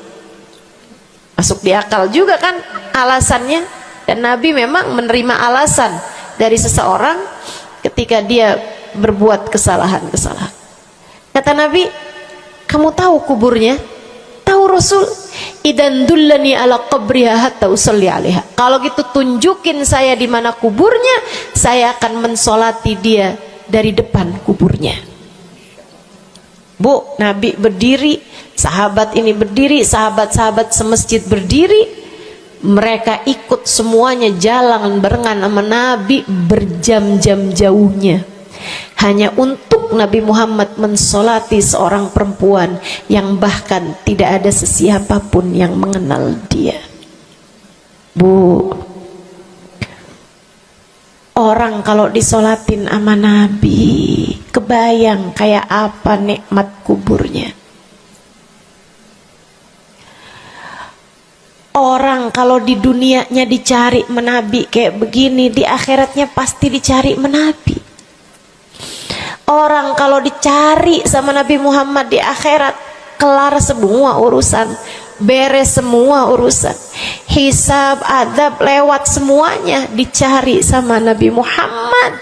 Masuk di akal juga kan alasannya. Dan Nabi memang menerima alasan dari seseorang ketika dia berbuat kesalahan-kesalahan. Kata Nabi, kamu tahu kuburnya? Tahu Rasul? Idan dullani ala qabriha hatta usalli alaiha. Kalau gitu tunjukin saya di mana kuburnya, saya akan mensolati dia dari depan kuburnya. Bu, Nabi berdiri, sahabat ini berdiri, sahabat-sahabat semasjid berdiri. Mereka ikut semuanya jalan barengan sama Nabi berjam-jam jauhnya, hanya untuk Nabi Muhammad mensolati seorang perempuan yang bahkan tidak ada sesiapapun yang mengenal dia. Bu, orang kalau disolatin sama Nabi, kebayang kayak apa nikmat kuburnya. Orang Orang kalau di dunianya dicari menabi kayak begini, di akhiratnya pasti dicari menabi. Orang kalau dicari sama Nabi Muhammad di akhirat, kelar semua urusan, beres semua urusan, hisab, adab lewat semuanya, dicari sama Nabi Muhammad.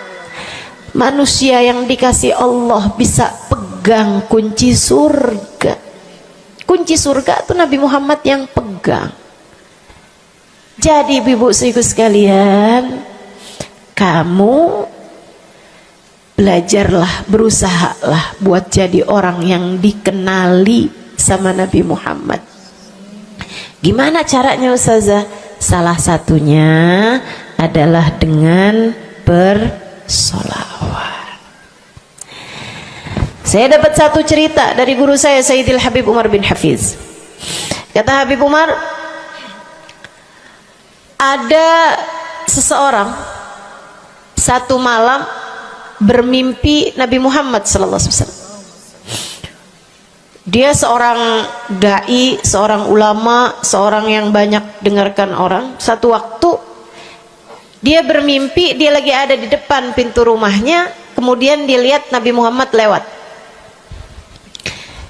Manusia yang dikasih Allah bisa pegang kunci surga. Kunci surga itu Nabi Muhammad yang pegang. Jadi ibu-ibu sekalian, kamu belajarlah, berusahalah buat jadi orang yang dikenali sama Nabi Muhammad. Gimana caranya Ustazah? Salah satunya adalah dengan bersolawat. Saya dapat satu cerita dari guru saya, Sayyidil Habib Umar bin Hafiz. Kata Habib Umar, ada seseorang satu malam bermimpi Nabi Muhammad sallallahu alaihi wasallam. Dia seorang dai, seorang ulama, seorang yang banyak dengarkan orang. Satu waktu dia bermimpi, dia lagi ada di depan pintu rumahnya, kemudian dia lihat Nabi Muhammad lewat.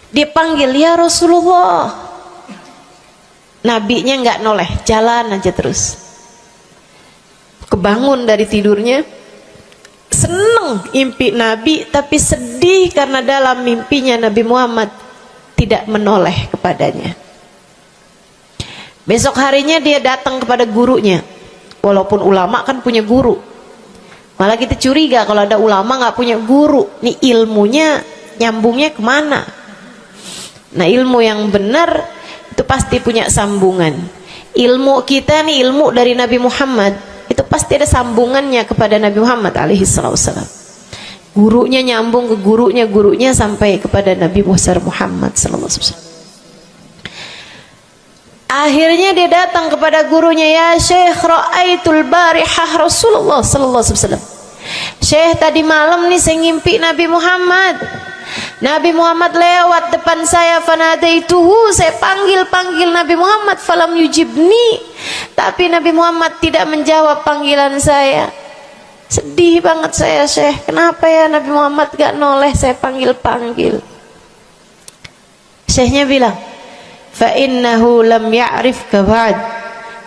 Dia panggil, ya Rasulullah. Nabinya nggak noleh, jalan aja terus. Kebangun dari tidurnya, seneng impi Nabi, tapi sedih karena dalam mimpinya Nabi Muhammad tidak menoleh kepadanya. Besok harinya dia datang kepada gurunya. Walaupun ulama kan punya guru, malah kita curiga kalau ada ulama nggak punya guru. Nih ilmunya nyambungnya kemana? Nah, ilmu yang benar itu pasti punya sambungan. Ilmu kita nih, ilmu dari Nabi Muhammad, itu pasti ada sambungannya kepada Nabi Muhammad alaihi wasallam. Gurunya nyambung ke gurunya sampai kepada Nabi Muhammad sallallahu alaihi wasallam. Akhirnya dia datang kepada gurunya, ya Syekh, ra'aitul barihah Rasulullah sallallahu alaihi wasallam. Syekh, tadi malam nih saya ngimpi Nabi Muhammad. Nabi Muhammad lewat depan saya, fanadaituhu, saya panggil Nabi Muhammad, falam yujibni, tapi Nabi Muhammad tidak menjawab panggilan saya. Sedih banget saya, Syekh, kenapa ya Nabi Muhammad gak noleh saya panggil. Syekhnya bilang, fa innahu lam ya'rifka ba'd.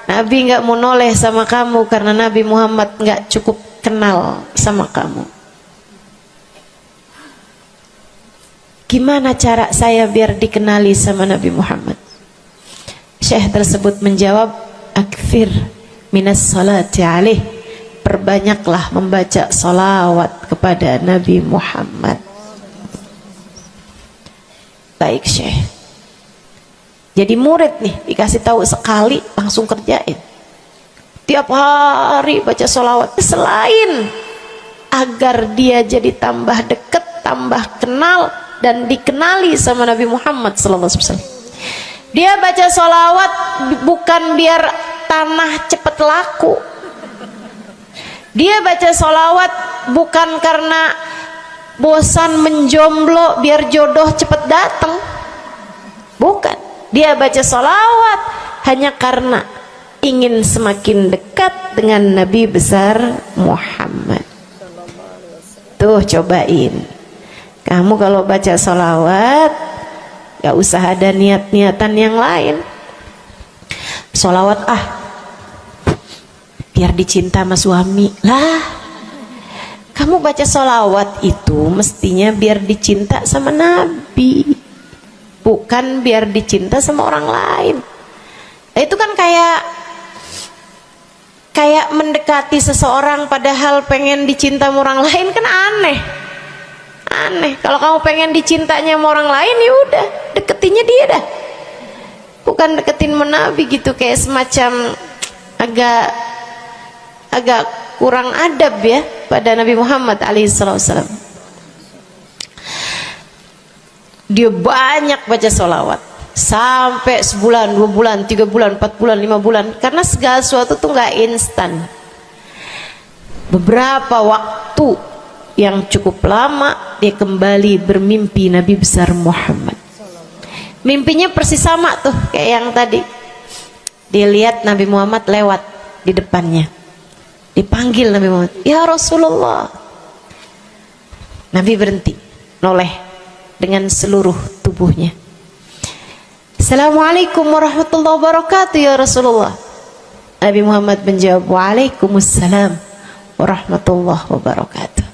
Nabi gak mau noleh sama kamu karena Nabi Muhammad gak cukup kenal sama kamu. Gimana cara saya biar dikenali sama Nabi Muhammad? Syekh tersebut menjawab, akfir minas salati alaih, perbanyaklah membaca salawat kepada Nabi Muhammad. Baik Syekh. Jadi murid nih, dikasih tahu sekali langsung kerjain. Tiap hari baca salawat. Selain agar dia jadi tambah dekat, tambah kenal, dan dikenali sama Nabi Muhammad sallallahu alaihi wasallam. Dia baca sholawat bukan biar tanah cepat laku. Dia baca sholawat bukan karena bosan menjomblo biar jodoh cepat datang. Bukan. Dia baca sholawat hanya karena ingin semakin dekat dengan Nabi besar Muhammad. Tuh cobain. Kamu kalau baca sholawat gak usah ada niat-niatan yang lain. Sholawat biar dicinta sama suami lah. Kamu baca sholawat itu mestinya biar dicinta sama Nabi, bukan biar dicinta sama orang lain. Itu kan kayak mendekati seseorang padahal pengen dicinta sama orang lain, kan aneh. Kalau kamu pengen dicintanya sama orang lain, ya udah deketinnya dia dah, bukan deketin Nabi gitu, kayak semacam agak kurang adab ya pada Nabi Muhammad alaihissalam. Dia banyak baca sholawat sampai sebulan, 2 bulan, 3 bulan, 4 bulan, 5 bulan, karena segala sesuatu tuh nggak instan. Beberapa waktu yang cukup lama dia kembali bermimpi Nabi besar Muhammad. Mimpinya persis sama tuh kayak yang tadi. Dilihat Nabi Muhammad lewat di depannya. Dipanggil Nabi Muhammad, "Ya Rasulullah." Nabi berhenti, noleh dengan seluruh tubuhnya. "Assalamualaikum warahmatullahi wabarakatuh ya Rasulullah." Nabi Muhammad menjawab, "Waalaikumsalam warahmatullahi wabarakatuh."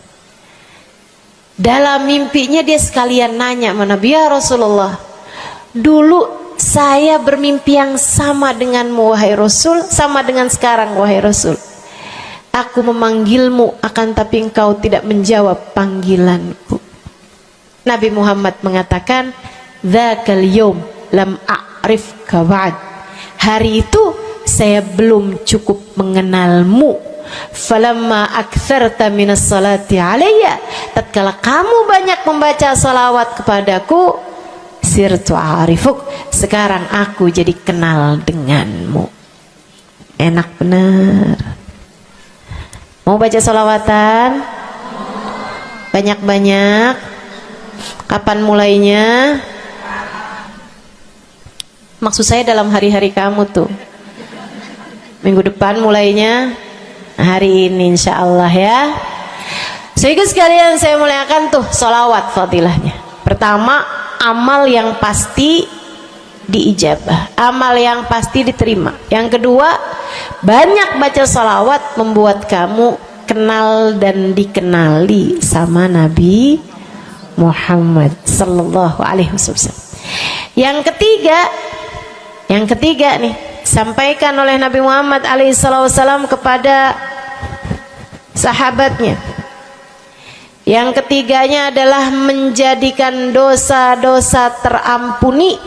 Dalam mimpinya dia sekalian nanya sama Nabi, "Ya Rasulullah, dulu saya bermimpi yang sama denganmu wahai Rasul, sama dengan sekarang wahai Rasul. Aku memanggilmu akan tapi engkau tidak menjawab panggilanku." Nabi Muhammad mengatakan, "Dzakal yaum lam a'rifka ba'd." Hari itu saya belum cukup mengenalmu. Falamma aktsarta minas salati alayya, tatkala kamu banyak membaca salawat kepadaku, sirtu arifuk, sekarang aku jadi kenal denganmu. Enak bener. Mau baca salawatan? Banyak-banyak. Kapan mulainya? Maksud saya dalam hari-hari kamu tuh. Minggu depan mulainya, hari ini insya Allah ya. Sehingga sekalian saya muliakan tuh salawat fadilahnya. Pertama, amal yang pasti diijabah, amal yang pasti diterima. Yang kedua, banyak baca salawat membuat kamu kenal dan dikenali sama Nabi Muhammad sallallahu alaihi wasallam. Yang ketiga nih, sampaikan oleh Nabi Muhammad alaihi wasallam kepada sahabatnya. Yang ketiganya adalah menjadikan dosa-dosa terampuni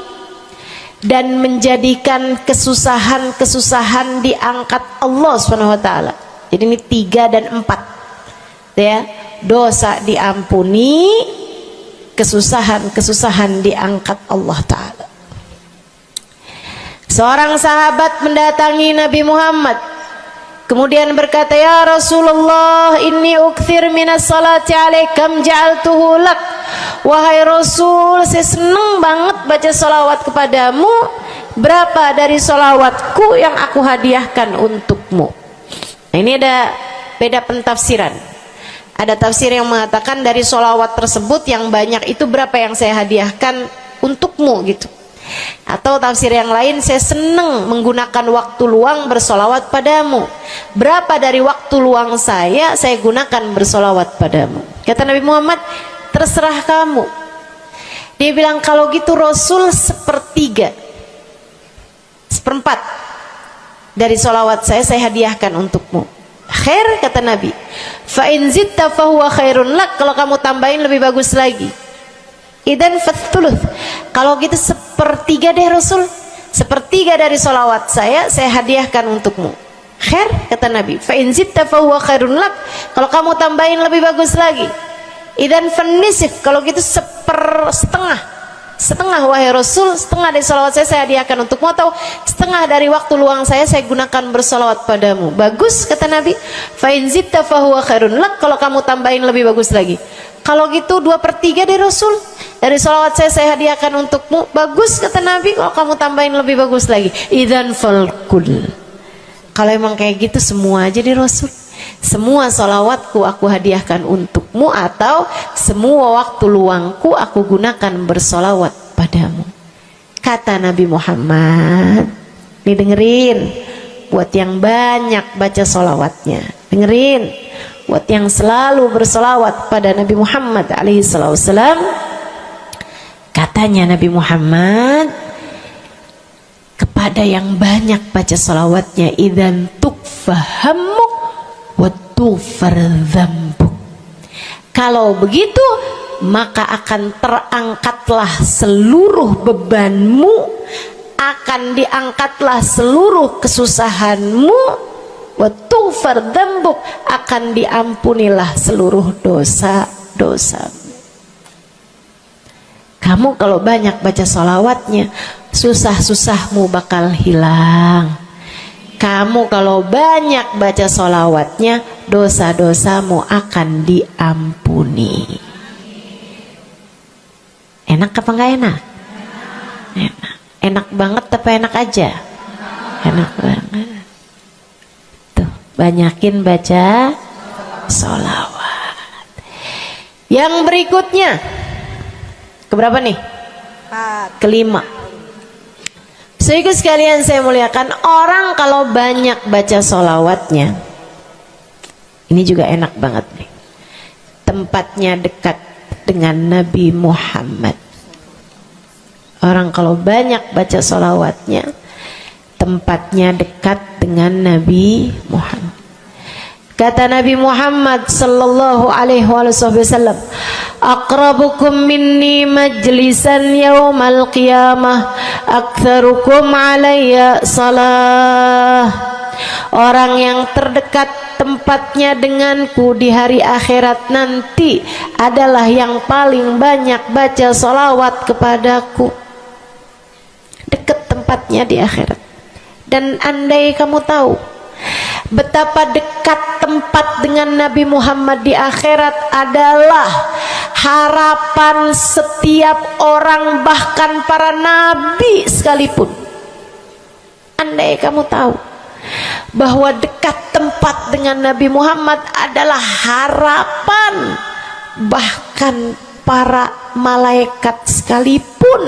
dan menjadikan kesusahan-kesusahan diangkat Allah Subhanahu wa taala. Jadi ini 3 dan 4. Ya, dosa diampuni, kesusahan-kesusahan diangkat Allah taala. Seorang sahabat mendatangi Nabi Muhammad, kemudian berkata, "Ya Rasulullah, inni ukthir minas salati alaikam ja'altuhu lak." Wahai Rasul, saya senang banget baca salawat kepadamu. Berapa dari salawatku yang aku hadiahkan untukmu? Nah, ini ada beda pentafsiran. Ada tafsir yang mengatakan dari salawat tersebut yang banyak itu berapa yang saya hadiahkan untukmu gitu. Atau tafsir yang lain, saya senang menggunakan waktu luang bersolawat padamu. Berapa dari waktu luang saya gunakan bersolawat padamu? Kata Nabi Muhammad, terserah kamu. Dia bilang, kalau gitu Rasul 1/3, 1/4 dari solawat saya hadiahkan untukmu. Khair, kata Nabi. Fa in zitta fahuwa khairun lak. Kalau kamu tambahin lebih bagus lagi. Idan fathuluth, kalau gitu 1/3 deh Rasul, 1/3 dari solawat saya hadiahkan untukmu. Khair, kata Nabi. Fa in zitta fahuwa khairun lak. Kalau kamu tambahin lebih bagus lagi. Idan fanisif, kalau gitu 1/2 wahai Rasul, 1/2 dari solawat saya hadiahkan untukmu, atau 1/2 dari waktu luang saya gunakan bersolawat padamu. Bagus, kata Nabi. Fa in zitta fahuwa khairun lak. Kalau kamu tambahin lebih bagus lagi. Kalau gitu 2/3 deh Rasul, dari salawat saya hadiahkan untukmu. Bagus, kata Nabi. Kalau kamu tambahin lebih bagus lagi. Idzan falkul. Kalau emang kayak gitu semua aja di Rasul. Semua salawatku aku hadiahkan untukmu, atau semua waktu luangku aku gunakan bersolawat padamu. Kata Nabi Muhammad. Nih dengerin, buat yang banyak baca solawatnya, dengerin. Buat yang selalu bersolawat pada Nabi Muhammad alaihi wasallam, katanya Nabi Muhammad kepada yang banyak baca solawatnya, idzan tukfahamuk wa tughfar dzambuk. Kalau begitu maka akan terangkatlah seluruh bebanmu, akan diangkatlah seluruh kesusahanmu, wa tughfar dzambuk, akan diampunilah seluruh dosa-dosa. Kamu kalau banyak baca sholawatnya, susah-susahmu bakal hilang. Kamu kalau banyak baca sholawatnya, dosa-dosamu akan diampuni. Enak apa enggak enak? Enak. Enak banget apa enak aja? Enak banget. Tuh, banyakin baca sholawat. Yang berikutnya, keberapa nih? 4. Kelima. Saudaraku sekalian saya muliakan, orang kalau banyak baca sholawatnya, ini juga enak banget nih. Tempatnya dekat dengan Nabi Muhammad. Orang kalau banyak baca sholawatnya, tempatnya dekat dengan Nabi Muhammad. Kata Nabi Muhammad sallallahu alaihi wasallam, aqrabukum minni majlisan yaumal qiyamah aktsarukum alayya salah. Orang yang terdekat tempatnya denganku di hari akhirat nanti adalah yang paling banyak baca sholawat kepadaku. Dekat tempatnya di akhirat. Dan andai kamu tahu betapa dekat tempat dengan Nabi Muhammad di akhirat adalah harapan setiap orang, bahkan para nabi sekalipun. Andai kamu tahu bahwa dekat tempat dengan Nabi Muhammad adalah harapan bahkan para malaikat sekalipun,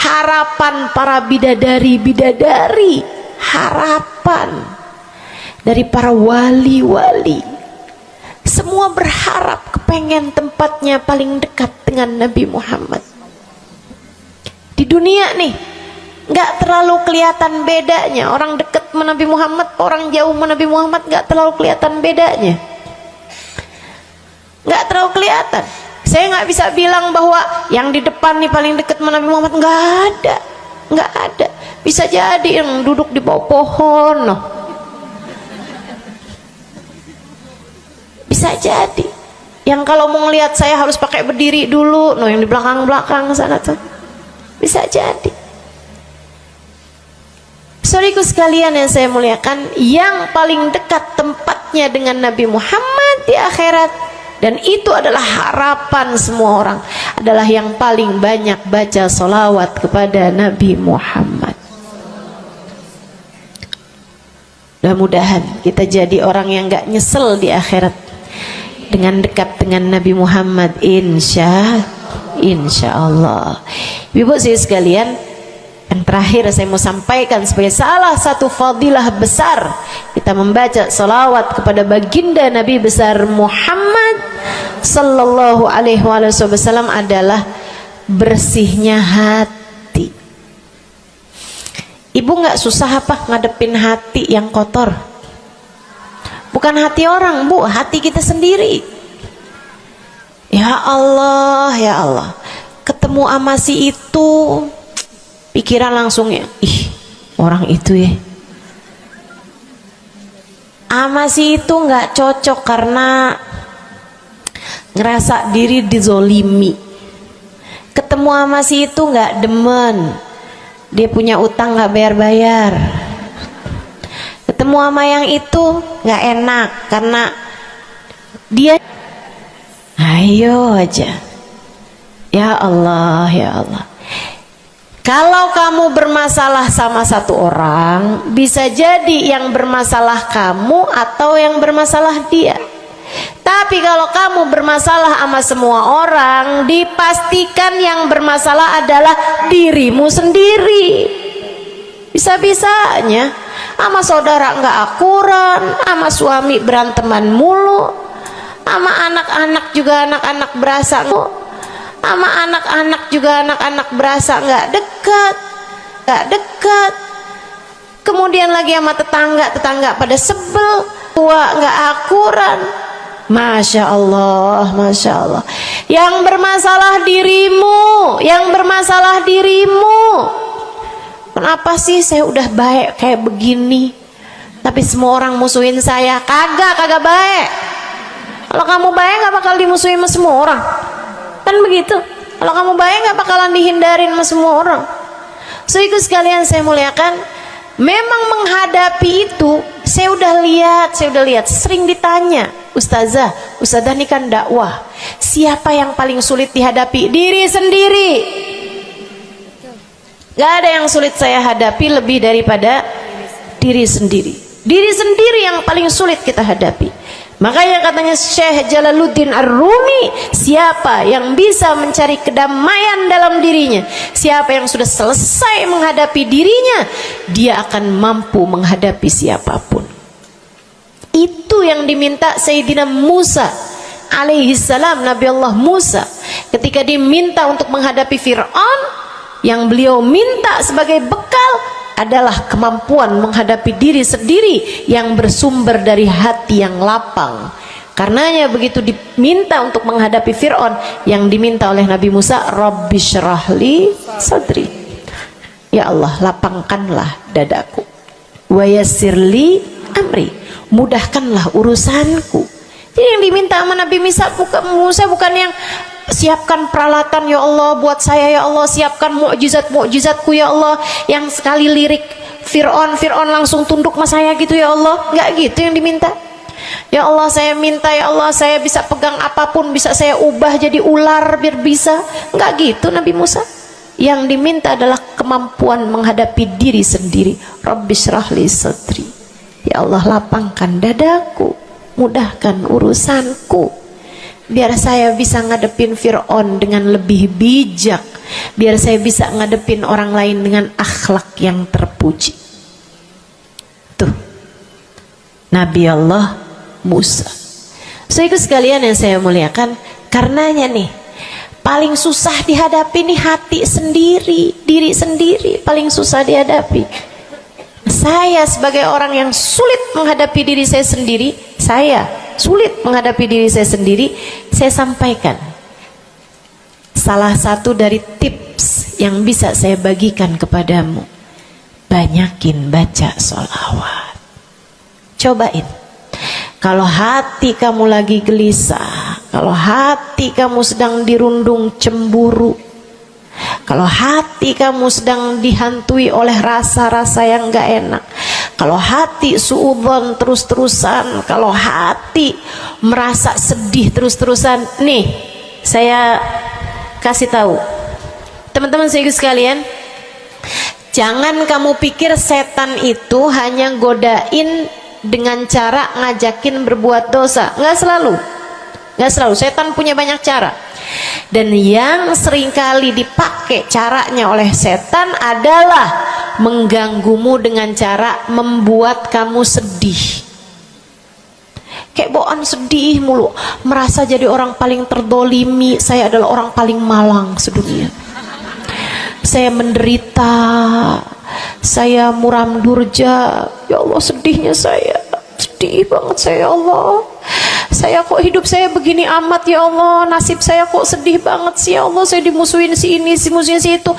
harapan para bidadari-bidadari, harapan dari para wali-wali, semua berharap kepengen tempatnya paling dekat dengan Nabi Muhammad. Di dunia nih nggak terlalu kelihatan bedanya, orang dekat sama Nabi Muhammad, orang jauh sama Nabi Muhammad nggak terlalu kelihatan bedanya, nggak terlalu kelihatan. Saya nggak bisa bilang bahwa yang di depan nih paling dekat sama Nabi Muhammad, nggak ada. Bisa jadi yang duduk di bawah pohon, noh. Bisa jadi yang kalau mau ngelihat saya harus pakai berdiri dulu, no, yang di belakang sana tuh. Bisa jadi. Saudaraku sekalian yang saya muliakan, yang paling dekat tempatnya dengan Nabi Muhammad di akhirat, dan itu adalah harapan semua orang, adalah yang paling banyak baca sholawat kepada Nabi Muhammad. Mudah-mudahan kita jadi orang yang gak nyesel di akhirat dengan dekat dengan Nabi Muhammad, insya Allah. Ibu saya sekalian, yang terakhir saya mau sampaikan sebagai salah satu fadilah besar kita membaca salawat kepada baginda Nabi besar Muhammad sallallahu alaihi wasallam adalah bersihnya hati. Ibu nggak susah apa ngadepin hati yang kotor? Bukan hati orang, Bu, hati kita sendiri. Ya Allah, ketemu sama si itu, pikiran langsung ya, ih, orang itu ya, sama si itu nggak cocok karena ngerasa diri dizolimi. Ketemu sama si itu nggak demen, dia punya utang nggak bayar-bayar. Ketemu sama yang itu nggak enak karena dia, ayo aja. Ya Allah. Kalau kamu bermasalah sama satu orang, bisa jadi yang bermasalah kamu atau yang bermasalah dia. Tapi kalau kamu bermasalah sama semua orang, dipastikan yang bermasalah adalah dirimu sendiri. Bisa-bisanya sama saudara nggak akuran, sama suami beranteman mulu, sama anak-anak juga anak-anak berasa, sama anak-anak juga anak-anak berasa nggak dekat. Kemudian lagi sama tetangga pada sebel, tua nggak akuran. Masya Allah. Yang bermasalah dirimu. Kenapa sih saya udah baik kayak begini, tapi semua orang musuhin saya? Kagak baik. Kalau kamu baik nggak bakal dimusuhin sama semua orang, kan begitu? Kalau kamu baik nggak bakalan dihindarin sama semua orang. So ikut sekalian saya muliakan, memang menghadapi itu saya udah lihat, sering ditanya, Ustazah ini kan dakwah, siapa yang paling sulit dihadapi? Diri sendiri. Gak ada yang sulit saya hadapi lebih daripada diri sendiri. Diri sendiri yang paling sulit kita hadapi. Makanya katanya Syekh Jalaluddin Ar-Rumi, siapa yang bisa mencari kedamaian dalam dirinya, siapa yang sudah selesai menghadapi dirinya, dia akan mampu menghadapi siapapun. Itu yang diminta Sayyidina Musa alaihi salam, Nabi Allah Musa, ketika diminta untuk menghadapi Fir'aun, yang beliau minta sebagai bekal adalah kemampuan menghadapi diri sendiri yang bersumber dari hati yang lapang. Karenanya begitu diminta untuk menghadapi Fir'aun, yang diminta oleh Nabi Musa, Rabbi syrahli sadri, ya Allah lapangkanlah dadaku, wa yassirli amri, mudahkanlah urusanku. Jadi yang diminta sama Nabi Musa bukan yang siapkan peralatan ya Allah buat saya, ya Allah siapkan mukjizat-mukjizatku ya Allah, yang sekali lirik Fir'aun langsung tunduk sama saya gitu ya Allah. Enggak gitu yang diminta. Ya Allah saya minta, ya Allah saya bisa pegang apapun, bisa saya ubah jadi ular biar bisa. Enggak gitu Nabi Musa. Yang diminta adalah kemampuan menghadapi diri sendiri. Rabbi syrahli sadri, ya Allah lapangkan dadaku, mudahkan urusanku, biar saya bisa ngadepin Fir'aun dengan lebih bijak, biar saya bisa ngadepin orang lain dengan akhlak yang terpuji. Tuh Nabi Allah Musa. Saudara sekalian yang saya muliakan, karenanya nih paling susah dihadapi nih hati sendiri, diri sendiri paling susah dihadapi. Saya sebagai orang yang sulit menghadapi diri saya sendiri, saya sampaikan salah satu dari tips yang bisa saya bagikan kepadamu. Banyakin baca sholawat. Cobain. Kalau hati kamu lagi gelisah, kalau hati kamu sedang dirundung cemburu, kalau hati kamu sedang dihantui oleh rasa-rasa yang gak enak, kalau hati suudzon terus-terusan, kalau hati merasa sedih terus-terusan, nih saya kasih tahu teman-teman saya sekalian, jangan kamu pikir setan itu hanya godain dengan cara ngajakin berbuat dosa. Nggak selalu. Setan punya banyak cara. Dan yang seringkali dipakai caranya oleh setan adalah mengganggumu dengan cara membuat kamu sedih. Kayak bawaan sedih mulu, merasa jadi orang paling terdolimi. Saya adalah orang paling malang sedunia. Saya menderita, saya muram durja, ya Allah sedihnya saya, sedih banget saya, ya Allah saya kok hidup saya begini amat ya Allah, nasib saya kok sedih banget sih ya Allah, saya dimusuhin si ini, si musuhin si itu.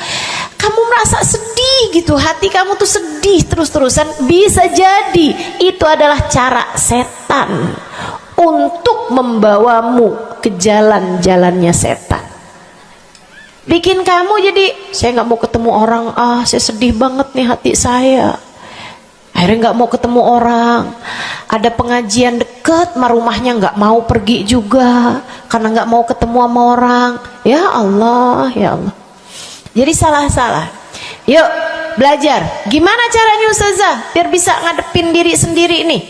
Kamu merasa sedih gitu, hati kamu tuh sedih terus-terusan, bisa jadi itu adalah cara setan untuk membawamu ke jalan-jalannya setan. Bikin kamu jadi, saya nggak mau ketemu orang, saya sedih banget nih hati saya. Akhirnya nggak mau ketemu orang. Ada pengajian deket, sama rumahnya nggak mau pergi juga, karena nggak mau ketemu sama orang. Ya Allah, ya Allah. Jadi salah-salah. Yuk belajar. Gimana caranya Ustazah biar bisa ngadepin diri sendiri nih?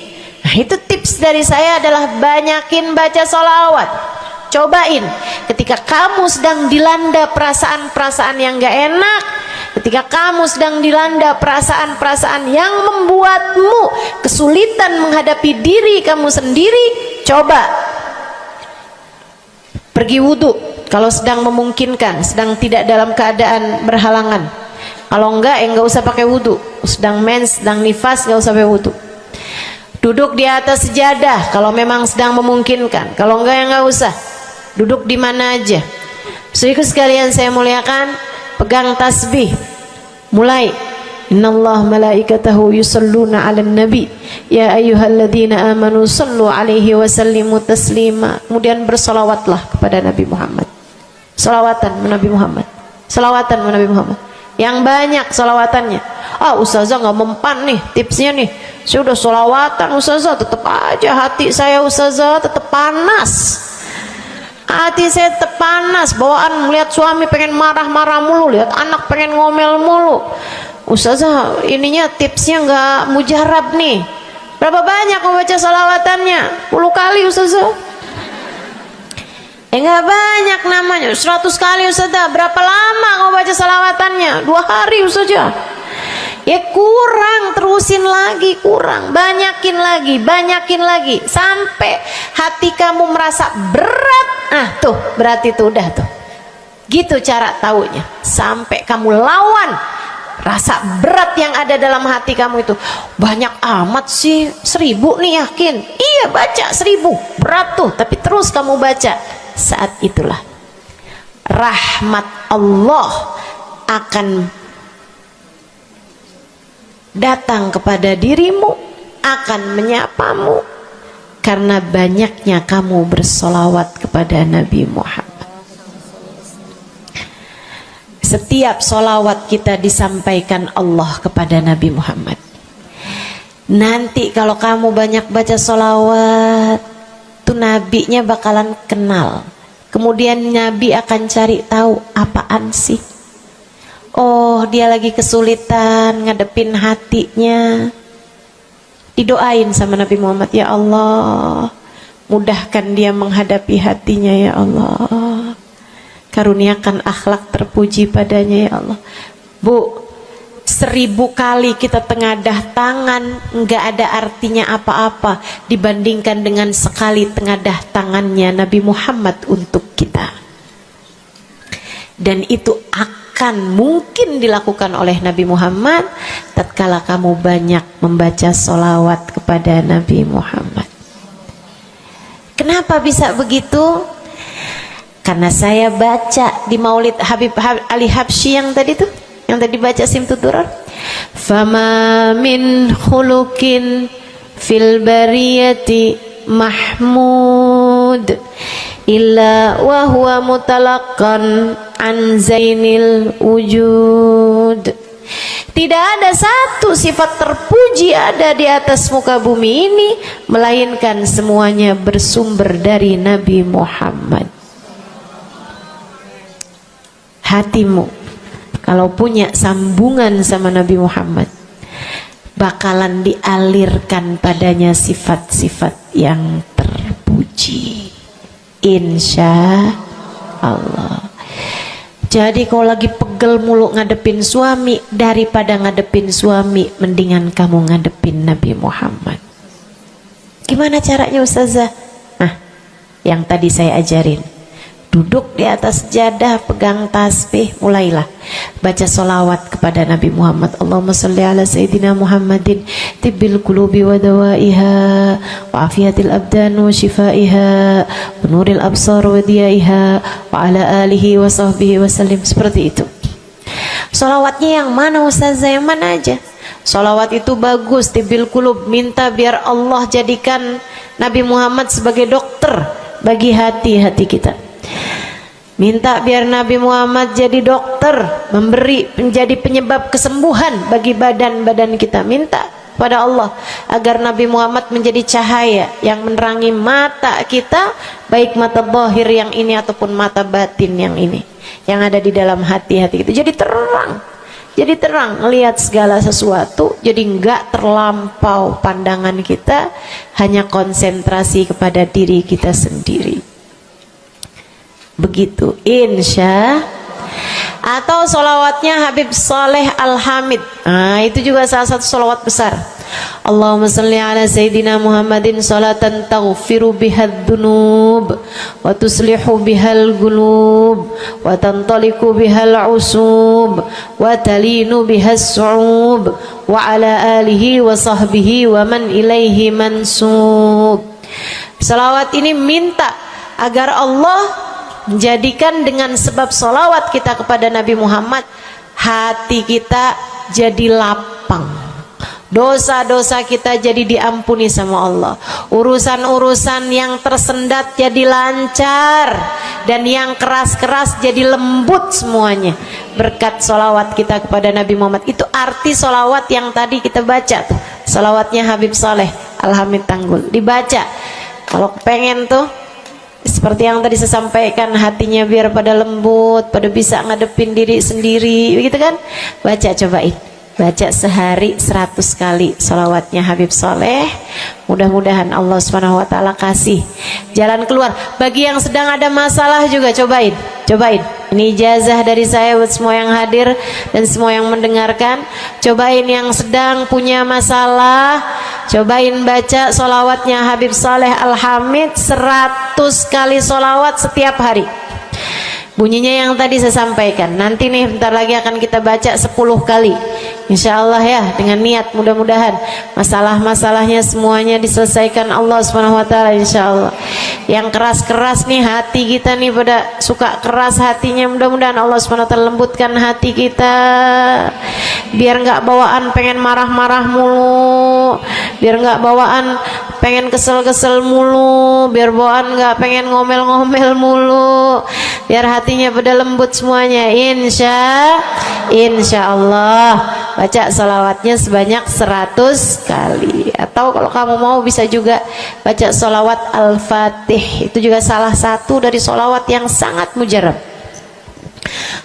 Nah itu tips dari saya adalah banyakin baca sholawat. Cobain ketika kamu sedang dilanda perasaan-perasaan yang gak enak, ketika kamu sedang dilanda perasaan-perasaan yang membuatmu kesulitan menghadapi diri kamu sendiri, coba pergi wudhu kalau sedang memungkinkan, sedang tidak dalam keadaan berhalangan. Kalau enggak ya enggak usah pakai wudhu. Sedang mens, sedang nifas, enggak usah pakai wudhu. Duduk di atas sejadah kalau memang sedang memungkinkan, kalau enggak ya enggak usah. Duduk di mana aja. Saudara sekalian saya muliakan, pegang tasbih. Mulai. Innallaha malaikatahu yusalluna 'alan nabi ya ayyuhalladzina amanu sallu 'alaihi wa sallimu taslima. Kemudian bersolawatlah kepada Nabi Muhammad. Solawatan Nabi Muhammad. Solawatan Nabi Muhammad. Yang banyak solawatannya. Ustazah nggak mempan nih tipsnya nih. Saya udah solawatan Ustazah, tetap aja hati saya Ustazah tetap panas. Hati saya tetap panas, bawaan melihat suami pengen marah-marah mulu, lihat anak pengen ngomel mulu. Ustazah ininya tipsnya nggak mujarab nih. Berapa banyak mau baca salawatannya? 10 kali Ustazah. Nggak banyak namanya, 100 kali Ustazah. Berapa lama mau baca salawatannya? 2 hari Ustazah. Ya kurang, terusin lagi, kurang, banyakin lagi sampai hati kamu merasa berat. Tuh berarti tuh udah tuh. Gitu cara taunya. Sampai kamu lawan rasa berat yang ada dalam hati kamu itu. Banyak amat sih, 1000 nih yakin. Iya baca 1000, berat tuh, tapi terus kamu baca. Saat itulah rahmat Allah akan datang kepada dirimu, akan menyapamu karena banyaknya kamu bersolawat kepada Nabi Muhammad. Setiap solawat kita disampaikan Allah kepada Nabi Muhammad. Nanti kalau kamu banyak baca solawat, tuh nabinya bakalan kenal. Kemudian Nabi akan cari tahu apaan sih. Oh, dia lagi kesulitan ngadepin hatinya. Didoain sama Nabi Muhammad, ya Allah, mudahkan dia menghadapi hatinya ya Allah. Karuniakan akhlak terpuji padanya ya Allah. Bu, 1000 kali kita tengadah tangan nggak ada artinya apa-apa dibandingkan dengan sekali tengadah tangannya Nabi Muhammad untuk kita. Dan itu akan mungkin dilakukan oleh Nabi Muhammad tatkala kamu banyak membaca sholawat kepada Nabi Muhammad. Kenapa bisa begitu? Karena saya baca di Maulid Habib Ali Habsyi yang tadi tuh, yang tadi baca Simtud Durar. Fama min khuluqin fil bariyati mahmud illa wa huwa mutalaqqan an zainil wujud. Tidak ada satu sifat terpuji ada di atas muka bumi ini melainkan semuanya bersumber dari Nabi Muhammad. Hatimu kalau punya sambungan sama Nabi Muhammad bakalan dialirkan padanya sifat-sifat yang terpuji, insya Allah. Jadi kalau lagi pegel mulu ngadepin suami, daripada ngadepin suami mendingan kamu ngadepin Nabi Muhammad. Gimana caranya Ustazah? Nah, yang tadi saya ajarin. Duduk di atas sejadah, pegang tasbih, mulailah baca solawat kepada Nabi Muhammad. Allahumma salli ala Sayyidina Muhammadin tibbil qulubi wa dawaiha wa afiyatil abdan wa shifaiha wa nuril absar wa diyaiha wa ala alihi wa sahbihi wa sallim. Seperti itu. Solawatnya yang mana Ustazah? Yang mana aja? Solawat itu bagus, tibbil qulub, minta biar Allah jadikan Nabi Muhammad sebagai dokter bagi hati-hati kita. Minta biar Nabi Muhammad jadi dokter, menjadi penyebab kesembuhan bagi badan-badan kita. Minta pada Allah agar Nabi Muhammad menjadi cahaya yang menerangi mata kita, baik mata zahir yang ini ataupun mata batin yang ini, yang ada di dalam hati-hati kita. Jadi terang melihat segala sesuatu, jadi enggak terlampau pandangan kita, hanya konsentrasi kepada diri kita sendiri. Begitu, insya. Atau solawatnya Habib Saleh Al-Hamid. Nah, itu juga salah satu solawat besar. Allahumma salli ala Sayyidina Muhammadin salatan taghfiru bihad dunub wa tuslihu bihal gulub wa tantaliku bihal usub wa talinu bihas su'ub wa ala alihi wa sahbihi wa man ilaihi mansub. Salawat ini minta agar Allah menjadikan dengan sebab solawat kita kepada Nabi Muhammad, hati kita jadi lapang, dosa-dosa kita jadi diampuni sama Allah, urusan-urusan yang tersendat jadi lancar, dan yang keras-keras jadi lembut semuanya berkat solawat kita kepada Nabi Muhammad. Itu arti solawat yang tadi kita baca tuh, solawatnya Habib Saleh Al-Hamid Tanggul. Dibaca kalau pengen tuh seperti yang tadi saya sampaikan, hatinya biar pada lembut, pada bisa ngadepin diri sendiri, begitu kan? Baca, cobain. baca sehari 100 kali sholawatnya Habib Soleh. Mudah-mudahan Allah Subhanahu wa ta'ala kasih jalan keluar. Bagi yang sedang ada masalah juga cobain. Ini ijazah dari saya buat semua yang hadir dan semua yang mendengarkan. Cobain yang sedang punya masalah, cobain baca sholawatnya Habib Soleh Al-Hamid 100 kali sholawat setiap hari. Bunyinya yang tadi saya sampaikan. Nanti nih bentar lagi akan kita baca 10 kali. Insya Allah ya, dengan niat mudah-mudahan masalah-masalahnya semuanya diselesaikan Allah Subhanahu wa ta'ala, insya Allah. Yang keras-keras nih hati kita nih, pada suka keras hatinya, mudah-mudahan Allah Subhanahu wa ta'ala lembutkan hati kita, biar nggak bawaan pengen marah-marah mulu, biar nggak bawaan pengen kesel-kesel mulu, biar bawaan nggak pengen ngomel-ngomel mulu, biar hatinya pada lembut semuanya. Insya Allah baca salawatnya sebanyak 100 kali. Atau kalau kamu mau bisa juga baca salawat Al-Fatih, itu juga salah satu dari salawat yang sangat mujarab.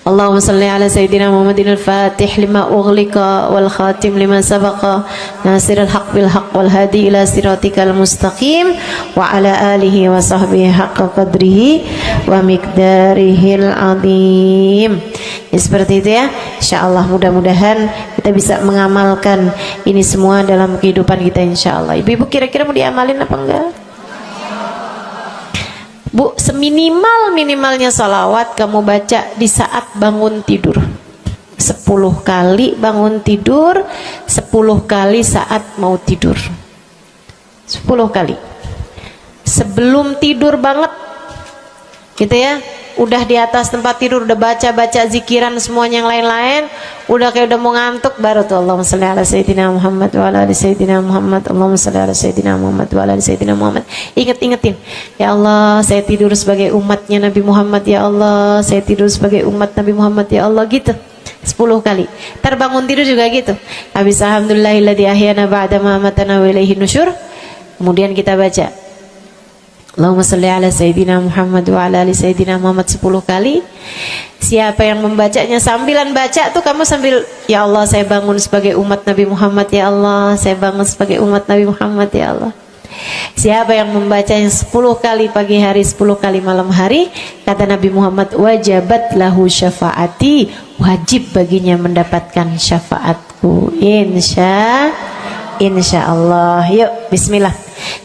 Allahumma salli ala Sayyidina Muhammadin al-Fatih lima ughliqa wal khatim lima sabaqa nasirul haq bil haq wal hadi ila siratikal mustaqim wa ala alihi wa sahbihi haqqa qadrihi wa miqdarihil azim. Ya, seperti itu ya. Insyaallah mudah-mudahan kita bisa mengamalkan ini semua dalam kehidupan kita insyaallah. Ibu-ibu kira-kira mau diamalin apa enggak? Bu, seminimal-minimalnya salawat kamu baca di saat bangun tidur 10 kali bangun tidur, 10 kali saat mau tidur, 10 kali sebelum tidur banget gitu ya. Udah di atas tempat tidur udah baca-baca zikiran semuanya yang lain-lain, udah kayak udah mau ngantuk, baru tuh Allahumma shalli ala Sayyidina Muhammad wa ala ali Sayyidina Muhammad, Allahumma shalli ala Sayyidina Muhammad wa ala ali Sayyidina Muhammad. Ingetin, ya Allah saya tidur sebagai umatnya Nabi Muhammad, ya Allah saya tidur sebagai umat Nabi Muhammad, ya Allah, gitu 10 kali. Terbangun tidur juga gitu. Habis alhamdulillahilladzi ahyana ba'da ma amatana wa ilaihi nusyur. Kemudian kita baca Allahumma salli ala Sayyidina Muhammad wa ala ali Sayyidina Muhammad 10 kali. Siapa yang membacanya sambilan baca tuh kamu sambil, ya Allah saya bangun sebagai umat Nabi Muhammad, ya Allah saya bangun sebagai umat Nabi Muhammad, ya Allah. Siapa yang membacanya 10 kali pagi hari, 10 kali malam hari, kata Nabi Muhammad, wajabat lahu syafaati, wajib baginya mendapatkan syafaatku. Insya Allah. Yuk bismillah,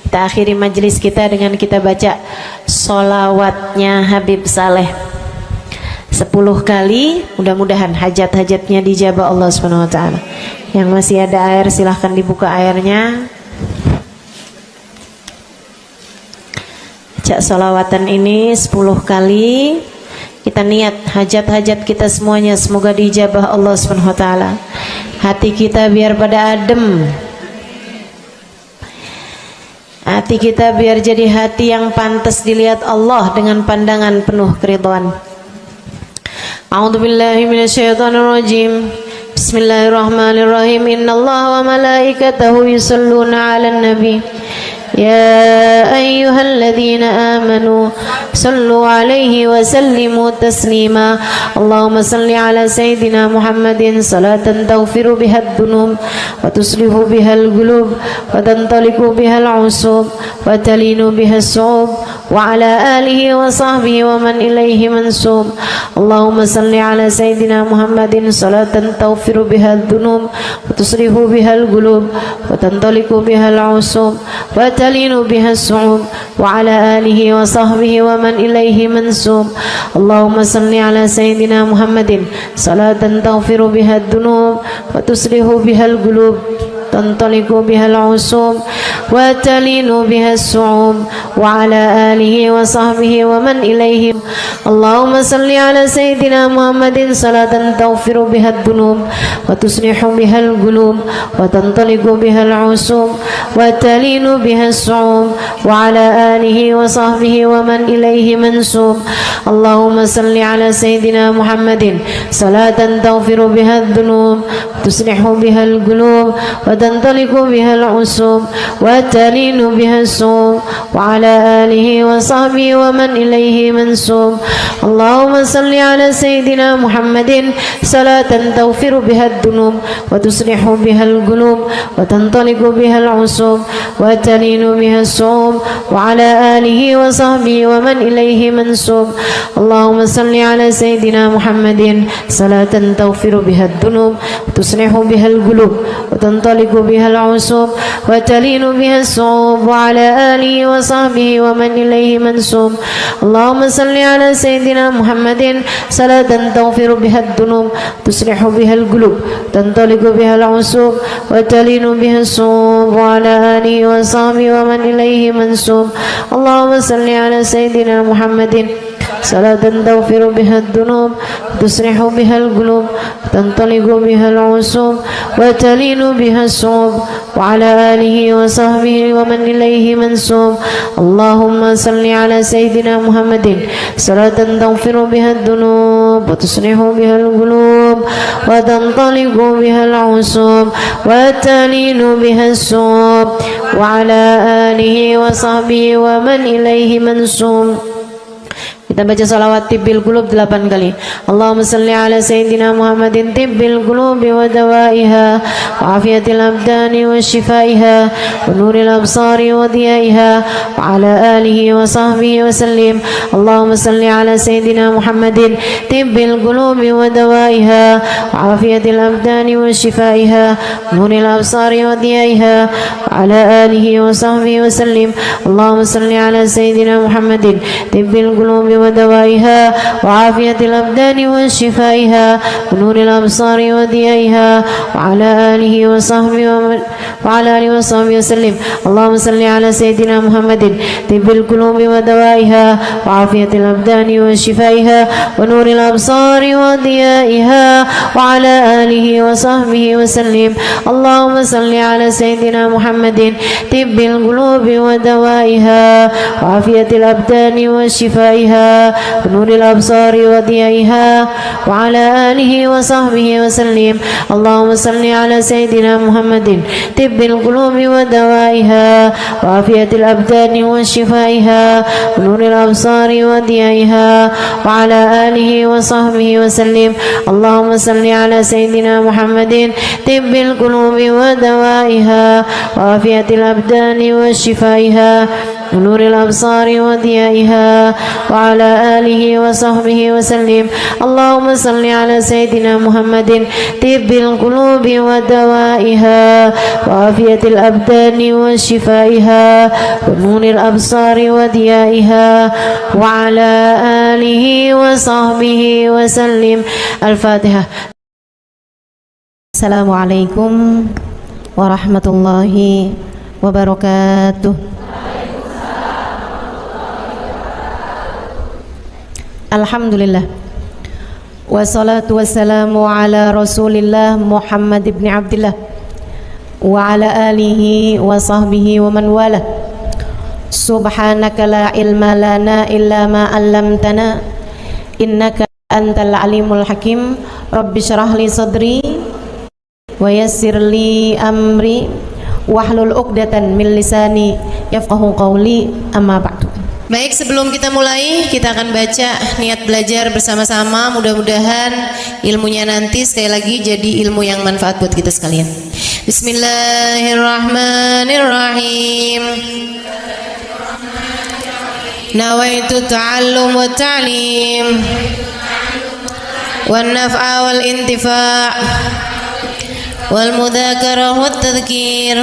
kita akhiri majelis kita dengan kita baca sholawatnya Habib Saleh 10 kali. Mudah-mudahan hajat-hajatnya dijabah Allah Subhanahu wa ta'ala. Yang masih ada air silahkan dibuka airnya. Baca sholawatan ini 10 kali. Kita niat hajat-hajat kita semuanya semoga dijabah Allah Subhanahu wa ta'ala. Hati kita biar pada adem, hati kita biar jadi hati yang pantas dilihat Allah dengan pandangan penuh keridhaan. A'udzubillahi minasyaitonirrajim. Bismillahirrahmanirrahim. Innallaha wa malaikatahu yusholluna 'alan nabi. يا أيها الذين آمنوا صلوا عليه وسلموا تسليما اللهم صل على سيدنا محمد صلاة تغفر بها الذنوب وتصلح بها القلوب وتنطلق بها العصوب وتلين بها الصعوب وعلى آله وصحبه ومن إليه منسوب اللهم صل على سيدنا محمد صلاة تغفر بها الذنوب وتصلح بها القلوب وتنطلق بها العصوب وتلين بها الصعوب وعلى آله وصحبه ومن إليه منسوب اللهم صل على سيدنا محمد صلاة تغفر بها الذنوب وتصلح بها القلوب تنطلق بها العصوب وتلين بها الصعوب وعلى آله وصحبه ومن إليه اللهم صل على سيدنا محمد صلاة تغفر بها الذنوب وتصلح بها القلوب وتنطلق بها العصوب وتلين بها الصعوب وعلى آله وصحبه ومن إليه منسوب اللهم صل على سيدنا محمد صلاة تغفر بها الذنوب وتصلح بها القلوب وتنطلق وتنطلق بها العصوب وتلين بها الصوم وعلى آله وصحبه ومن إليه منسوب. اللهم صل على سيدنا محمد صلاة تغفر بها الذنوب وتصلح بها القلوب وتنطلق بها العصوب وتلين بها الصوم وعلى آله وصحبه ومن إليه منسوب. اللهم صل على سيدنا محمد صلاة تغفر بها الذنوب وتصلح بها القلوب وتنطلق بها العصوب وتلين بها الصوم وعلى آله وصحبه ومن إليه منسوب. اللهم صل على سيدنا محمد صلاة تغفر بها الذنوب تصلح بها القلوب تنطلق بها العصوب وتلين بها الصوم وعلى آله وصحبه ومن إليه منسوب. اللهم صل على سيدنا محمد صلاة تغفر بها الذنوب تصلح بها القلوب تنطلق بها العصوب وتلين بها الصوم وعلى آله وصحبه ومن إليه منسوب. اللهم صل على سيدنا محمد صلاة تغفر بها الذنوب وتصلح بها القلوب وتنطلق بها العصوب وتلين بها الصوم وعلى آله وصحبه ومن إليه منسوب. Kita baca salawat tibbil qulub 8 kali. Allahumma salli ala sayyidina Muhammadin tibbil qulubi wa dawaiha wa afiyatil abdani wa shifaiha wa nuril absari wa diyaiha wa ala alihi wa sahbihi wa sallim. Allahumma salli ala sayyidina Muhammadin tibbil qulubi wa dawaiha wa afiyatil abdani wa shifaiha wa nuril absari wa diyaiha wa ala alihi wa sahbihi wa sallim. Allahumma salli ala sayyidina Muhammadin tibbil qulubi ودوائها وعافية الأبدان وشفائها ونور الأبصار وضيائها وعلى آله وصحبه وسلم. اللهم صل على سيدنا محمد طب القلوب ودوائها وعافية الأبدان وشفائها ونور الأبصار وضيائها وعلى آله وصحبه وسلم. اللهم صل على سيدنا محمد طب القلوب ودوائها وعافية الأبدان وشفائها ونور الأبصار وضيائها وعلى آله وصحبه وسلم. اللهم صل على سيدنا محمد طب القلوب ودوائها وعافية الأبدان وشفائها ونور الأبصار وضيائها وعلى آله وصحبه وسلم. اللهم صل على سيدنا محمد طب القلوب ودوائها وعافية الأبدان وشفائها ونور الأبصار وضيائها وعلى آله وصحبه وسلم. اللهم صل على سيدنا محمد طب القلوب ودوائها وعافية الأبدان وشفائها ونور الأبصار وضيائها وعلى آله وصحبه وسلم. الفاتحة. السلام عليكم ورحمة الله وبركاته. Alhamdulillah wassalatu wassalamu ala rasulillah Muhammad ibn Abdillah wa ala alihi wa sahbihi wa man wala. Subhanaka la ilma lana illa ma 'allamtana innaka antal alimul hakim. Rabbi syrah li sadri wa yassir li amri wahlul 'uqdatan min lisani yafqahu qawli. Amma ba'du. Baik, sebelum kita mulai, kita akan baca niat belajar bersama-sama. Mudah-mudahan ilmunya nanti sekali lagi jadi ilmu yang manfaat buat kita sekalian. Bismillahirrahmanirrahim. Nawaitu ta'allum wa ta'lim wan naf'a wal intifa' wal mudzakarah wat tadhkir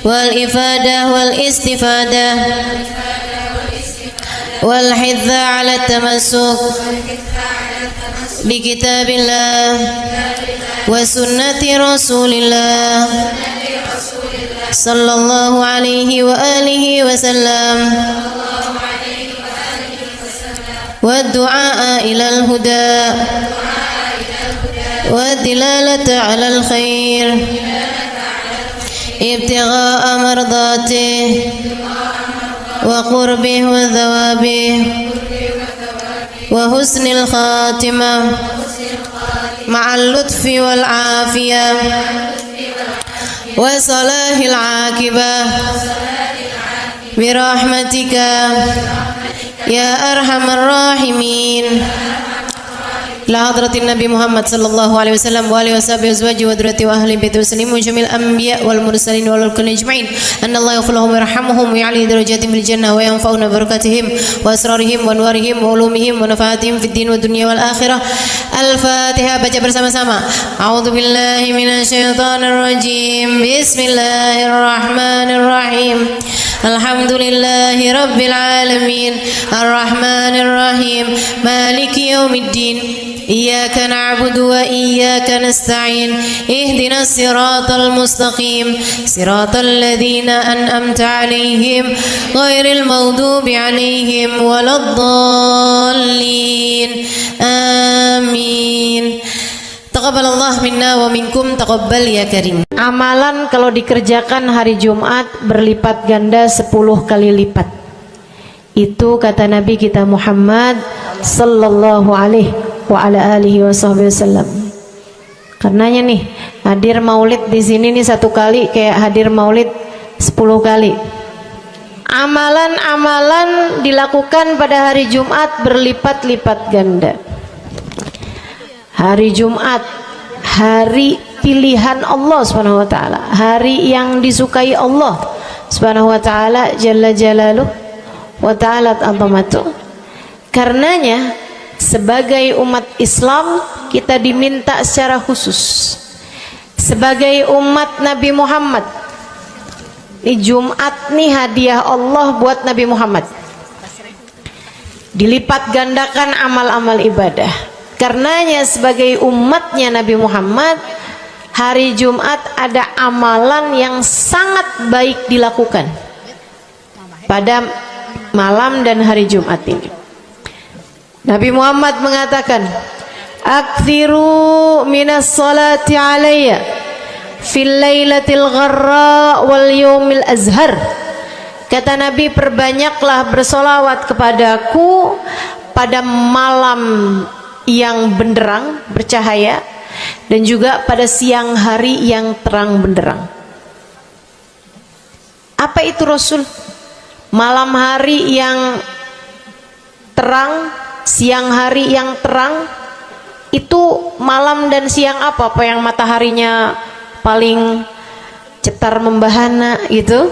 wal ifadah wal istifadah wal hidza ala tamassuk bi kitabillah wa sunnati rasulillah sallallahu alaihi wa alihi wa sallam wa du'a ila al huda wa dilalata ala al khair ibtigha'a mardatihi wa qurbih wa thawabih wa husnil khatimah ma'al lutfi wal afiyah وصلاح العاقبة برحمتك يا أرحم الراحمين. لحضرة النبي محمد صلى الله عليه وسلم وآله وصحبه وأزواجه وذريته وأهل بيته وسلم وجميع الأنبياء والمرسلين والكل أجمعين أن الله يغفر لهم ويرحمهم ويعلي درجاتهم في الجنة وينفعنا ببركاتهم وأسرارهم وأنوارهم وعلومهم ونفعاتهم في الدين والدنيا والآخرة. الفاتحة. Baca bersama-sama. A'udzu billahi minasyaitonir rajim. Bismillahirrahmanirrahim. Alhamdulillahi rabbil alamin. Arrahmanir rahim. Maliki yaumiddin. Iyyaka na'budu wa iyyaka nasta'in. Ihdinas siratal mustaqim. Siratal ladzina an'amta 'alaihim ghairil maghdubi 'alaihim waladdallin. Amin. Taqabbalallah minna wa minkum, taqabbal ya karim. Amalan kalau dikerjakan hari Jumat berlipat ganda 10 kali lipat. Itu kata Nabi kita Muhammad sallallahu alaihi wa ala alihi wasallam. Karenanya nih, hadir maulid di sini nih 1 kali kayak hadir maulid 10 kali. Amalan-amalan dilakukan pada hari Jumat berlipat-lipat ganda. Hari Jumat, hari pilihan Allah Subhanahu wa taala, hari yang disukai Allah Subhanahu wa taala jalla jalaluh wa ta'alat azamatuh. Karenanya sebagai umat Islam kita diminta secara khusus sebagai umat Nabi Muhammad. Ini Jumat nih hadiah Allah buat Nabi Muhammad. Dilipat gandakan amal-amal ibadah. Karenanya sebagai umatnya Nabi Muhammad, hari Jumat ada amalan yang sangat baik dilakukan pada malam dan hari Jumat ini. Nabi Muhammad mengatakan, "Aktsiru minas salati alayya fil lailatil gharra wal yaumil azhar." Kata Nabi, perbanyaklah bersolawat kepadaku pada malam yang benderang, bercahaya, dan juga pada siang hari yang terang benderang. Apa itu Rasul? Malam hari yang terang, siang hari yang terang. Itu malam dan siang apa? Apa yang mataharinya paling cetar membahana gitu?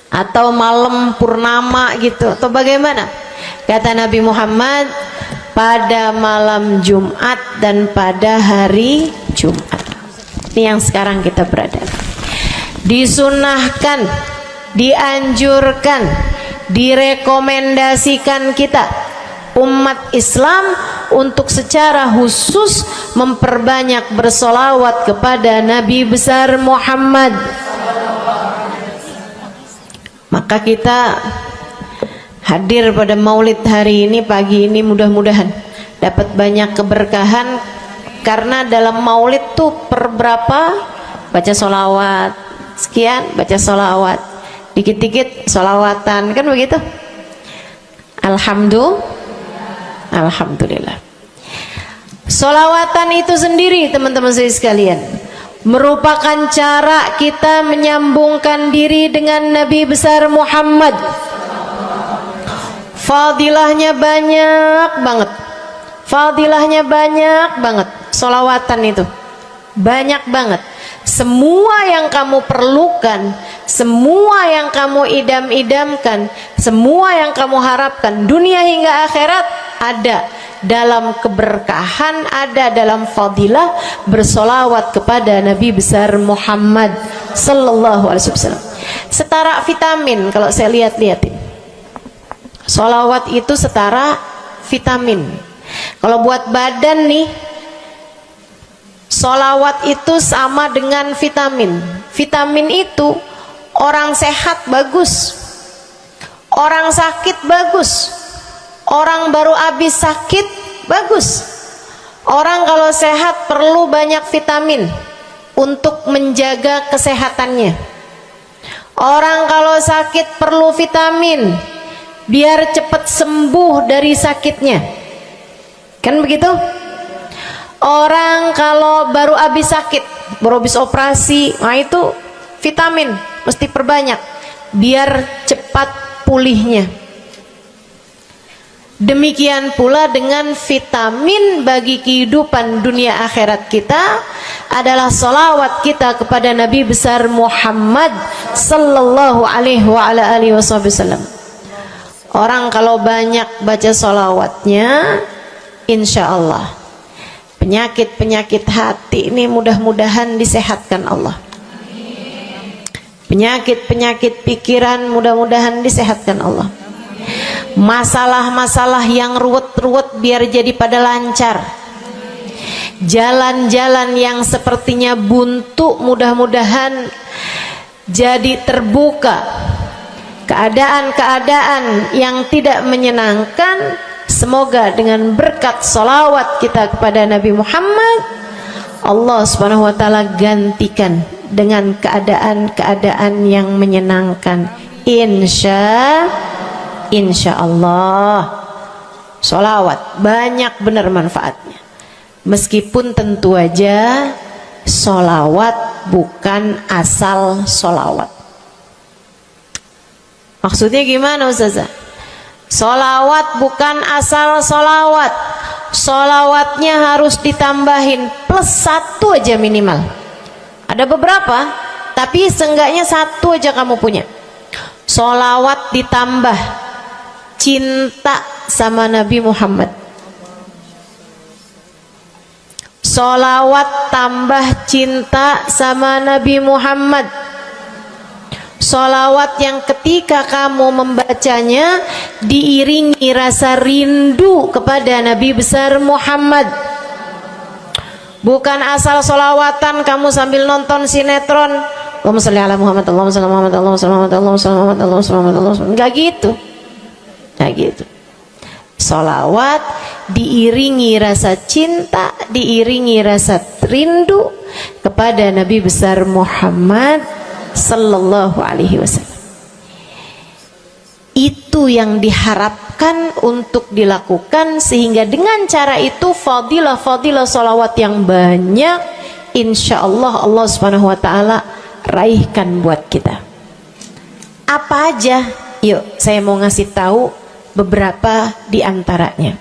Atau malam purnama gitu? Atau bagaimana? Kata Nabi Muhammad, pada malam Jumat dan pada hari Jumat. Ini yang sekarang kita berada. Disunahkan, dianjurkan, direkomendasikan kita umat Islam untuk secara khusus memperbanyak bersolawat kepada Nabi besar Muhammad. Maka kita hadir pada maulid hari ini, pagi ini, mudah-mudahan dapat banyak keberkahan. Karena dalam maulid tuh per berapa baca solawat, sekian baca solawat, dikit-dikit solawatan, kan begitu. Alhamdulillah. Solawatan itu sendiri teman-teman saya sekalian merupakan cara kita menyambungkan diri dengan Nabi besar Muhammad. Fadilahnya banyak banget. Fadilahnya banyak banget. Solawatan itu banyak banget. Semua yang kamu perlukan, semua yang kamu idam-idamkan, semua yang kamu harapkan dunia hingga akhirat ada dalam keberkahan, ada dalam fadilah bersolawat kepada Nabi besar Muhammad sallallahu alaihi wasallam. Setara vitamin kalau saya lihat-lihatin. Solawat itu setara vitamin. Kalau buat badan nih, solawat itu sama dengan vitamin. Vitamin itu orang sehat bagus, orang sakit bagus, orang baru habis sakit bagus. Orang kalau sehat perlu banyak vitamin untuk menjaga kesehatannya. Orang kalau sakit perlu vitamin biar cepat sembuh dari sakitnya, kan begitu? Orang kalau baru habis sakit, baru habis operasi, nah itu vitamin mesti perbanyak biar cepat pulihnya. Demikian pula dengan vitamin bagi kehidupan dunia akhirat kita adalah salawat kita kepada Nabi besar Muhammad sallallahu alaihi wasallam. Orang kalau banyak baca salawatnya, insya Allah penyakit-penyakit hati ini mudah-mudahan disehatkan Allah. Penyakit-penyakit pikiran mudah-mudahan disehatkan Allah. Masalah-masalah yang ruwet-ruwet biar jadi pada lancar. Jalan-jalan yang sepertinya buntu mudah-mudahan jadi terbuka. Keadaan-keadaan yang tidak menyenangkan, semoga dengan berkat salawat kita kepada Nabi Muhammad, Allah subhanahu wa ta'ala gantikan dengan keadaan-keadaan yang menyenangkan. Insya Allah. Sholawat banyak benar manfaatnya. Meskipun tentu aja sholawat bukan asal sholawat. Maksudnya gimana Ustazah? Sholawat bukan asal sholawat. Sholawatnya harus ditambahin plus 1 aja minimal. Ada beberapa, tapi seenggaknya 1 aja kamu punya. Sholawat ditambah cinta sama Nabi Muhammad. Sholawat tambah cinta sama Nabi Muhammad. Sholawat yang ketika kamu membacanya diiringi rasa rindu kepada Nabi besar Muhammad. Bukan asal sholawatan kamu sambil nonton sinetron, Allahumma sholli ala Muhammad, Allahumma sholli ala Muhammad, Allahumma sholli ala Muhammad, Allahumma sholli ala Muhammad, Allahumma sholli ala Muhammad. Enggak gitu. Nah gitu. Sholawat diiringi rasa cinta, diiringi rasa rindu kepada Nabi besar Muhammad sallallahu alaihi wasallam. Itu yang diharapkan untuk dilakukan, sehingga dengan cara itu fadilah-fadilah sholawat yang banyak insya Allah Allah subhanahu wa ta'ala raihkan buat kita. Apa aja? Yuk saya mau ngasih tahu beberapa di antaranya.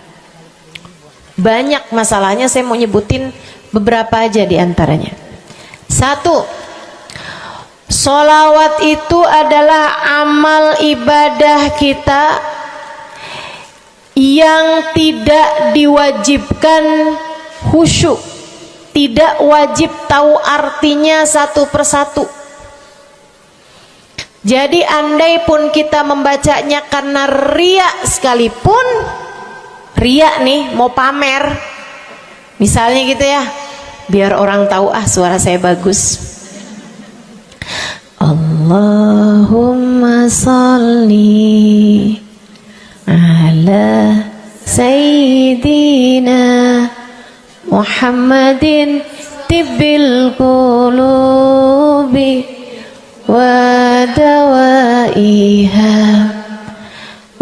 Banyak masalahnya, saya mau nyebutin beberapa aja di antaranya. 1, sholawat itu adalah amal ibadah kita yang tidak diwajibkan khusyuk, tidak wajib tahu artinya satu persatu. Jadi andai pun kita membacanya karena riya sekalipun, riya nih mau pamer, misalnya gitu ya, biar orang tahu suara saya bagus. Allahumma sholli ala sayyidina Muhammadin tibbil qulubi wa dawaiha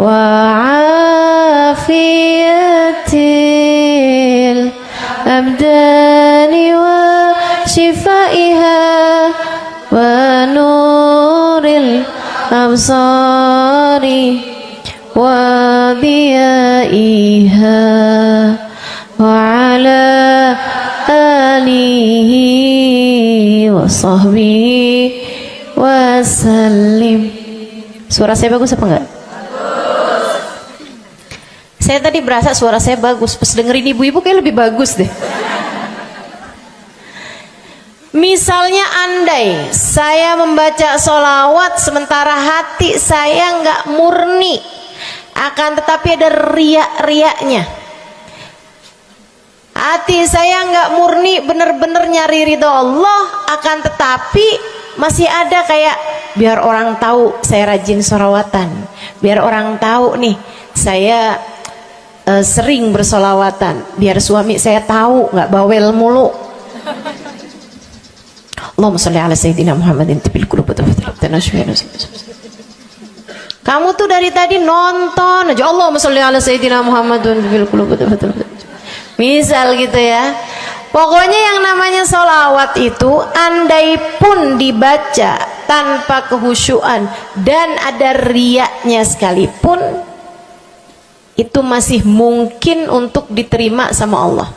wa afiyatil abdani wa shifaiha wa nuril absari wa diyaiha wa ala alihi wa sahbihi wasallim. Suara saya bagus apa enggak? Bagus. Saya tadi berasa suara saya bagus, pas dengerin ibu-ibu kayak lebih bagus deh. Misalnya andai saya membaca sholawat sementara hati saya nggak murni, akan tetapi ada riak-riaknya. Hati saya nggak murni bener-bener nyari ridho Allah, akan tetapi masih ada kayak biar orang tahu saya rajin sholawatan, biar orang tahu nih saya sering bersolawatan, biar suami saya tahu nggak bawel mulu. Allahumma sholli ala sayyidina Muhammadin tibil qulub. Kamu tuh dari tadi nonton aja Allahumma sholli ala sayyidina Muhammadin tibil qulub. Misal gitu ya, Pokoknya yang namanya sholawat itu andai pun dibaca tanpa kehusyuan dan ada riyaknya sekalipun, itu masih mungkin untuk diterima sama Allah.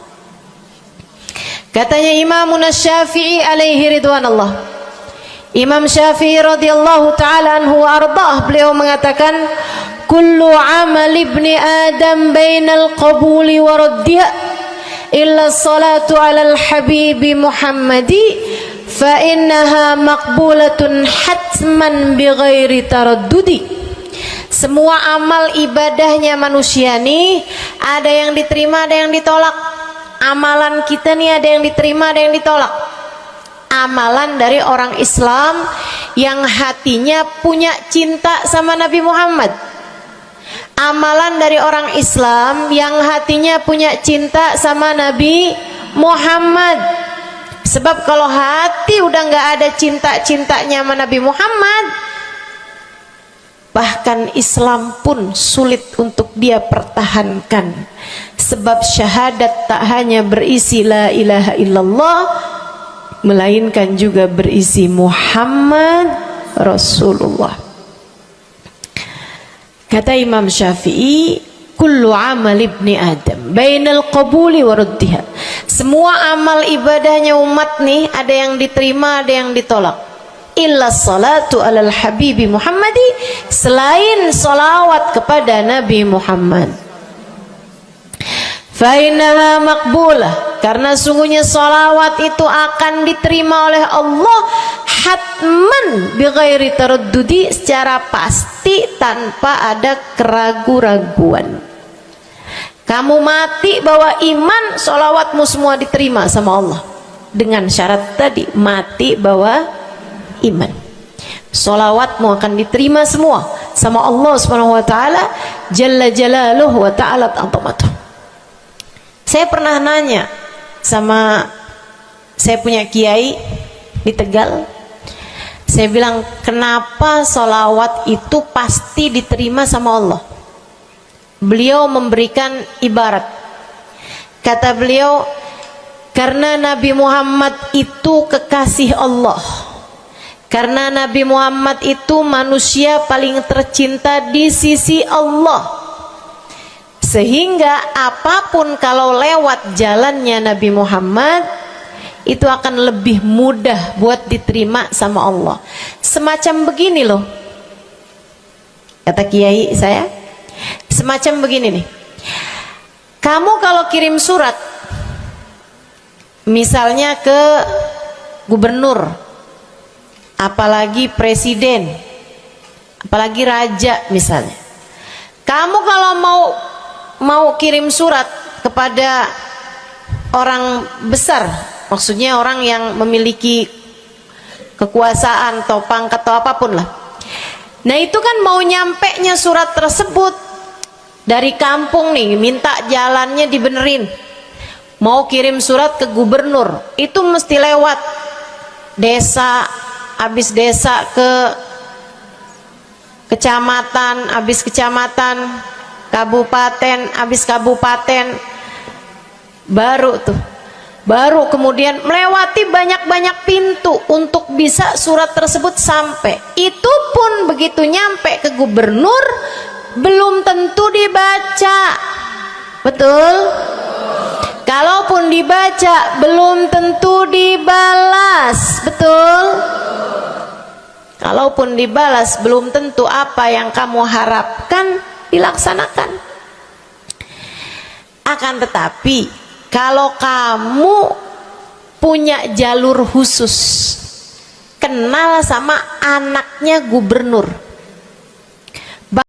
Katanya Imam Syafi'i alaihi ridwanallah, Imam Syafi'i radhiyallahu ta'ala anhu wa ardhah, beliau mengatakan kullu amal ibni adam bainal qabuli wa raddiha illa salatu ala al-habibi Muhammadi fa innaha maqbulatun hatman bighairi taraddudi. Semua amal ibadahnya manusia nih ada yang diterima, ada yang ditolak. Amalan kita nih ada yang diterima, ada yang ditolak. Amalan dari orang Islam yang hatinya punya cinta sama Nabi Muhammad, amalan dari orang Islam yang hatinya punya cinta sama Nabi Muhammad. Sebab kalau hati udah nggak ada cinta-cintanya sama Nabi Muhammad, bahkan Islam pun sulit untuk dia pertahankan. Sebab syahadat tak hanya berisi la ilaha illallah, melainkan juga berisi Muhammad Rasulullah. Kata Imam Syafi'i, kullu amal ibni adam bainal qabuli wa raddiha. Semua amal ibadahnya umat nih ada yang diterima, ada yang ditolak. Illa salatu alal habibi Muhammadi, selain salawat kepada Nabi Muhammad. Fa innaha maqbulah, karena sungguhnya salawat itu akan diterima oleh Allah hatman bighairi taraddudi, secara pasti tanpa ada keraguan-raguan. Kamu mati bawa iman, salawatmu semua diterima sama Allah. Dengan syarat tadi, mati bawa iman, salawatmu akan diterima semua sama Allah Subhanahu wa taala jalla jalaluhu wa ta'ala azamatuh. Saya pernah nanya sama, saya punya kiai di Tegal, saya bilang kenapa sholawat itu pasti diterima sama Allah. Beliau memberikan ibarat, kata beliau, karena Nabi Muhammad itu kekasih Allah, karena Nabi Muhammad itu manusia paling tercinta di sisi Allah, sehingga apapun kalau lewat jalannya Nabi Muhammad itu akan lebih mudah buat diterima sama Allah. Semacam begini loh, kata kiai saya, semacam begini nih. Kamu kalau kirim surat misalnya ke gubernur, apalagi presiden, apalagi raja misalnya, kamu kalau mau kirim surat kepada orang besar, maksudnya orang yang memiliki kekuasaan atau pangkat atau apapun lah. Nah itu kan mau nyampe nya surat tersebut dari kampung nih, minta jalannya dibenerin, mau kirim surat ke gubernur, itu mesti lewat desa, habis desa ke kecamatan, habis kecamatan, kabupaten, habis kabupaten, baru kemudian melewati banyak-banyak pintu untuk bisa surat tersebut sampai. Itu pun begitu nyampe ke gubernur belum tentu dibaca, betul? Kalaupun dibaca belum tentu dibalas, betul? Kalaupun dibalas belum tentu apa yang kamu harapkan dilaksanakan. Akan tetapi kalau kamu punya jalur khusus, kenal sama anaknya gubernur,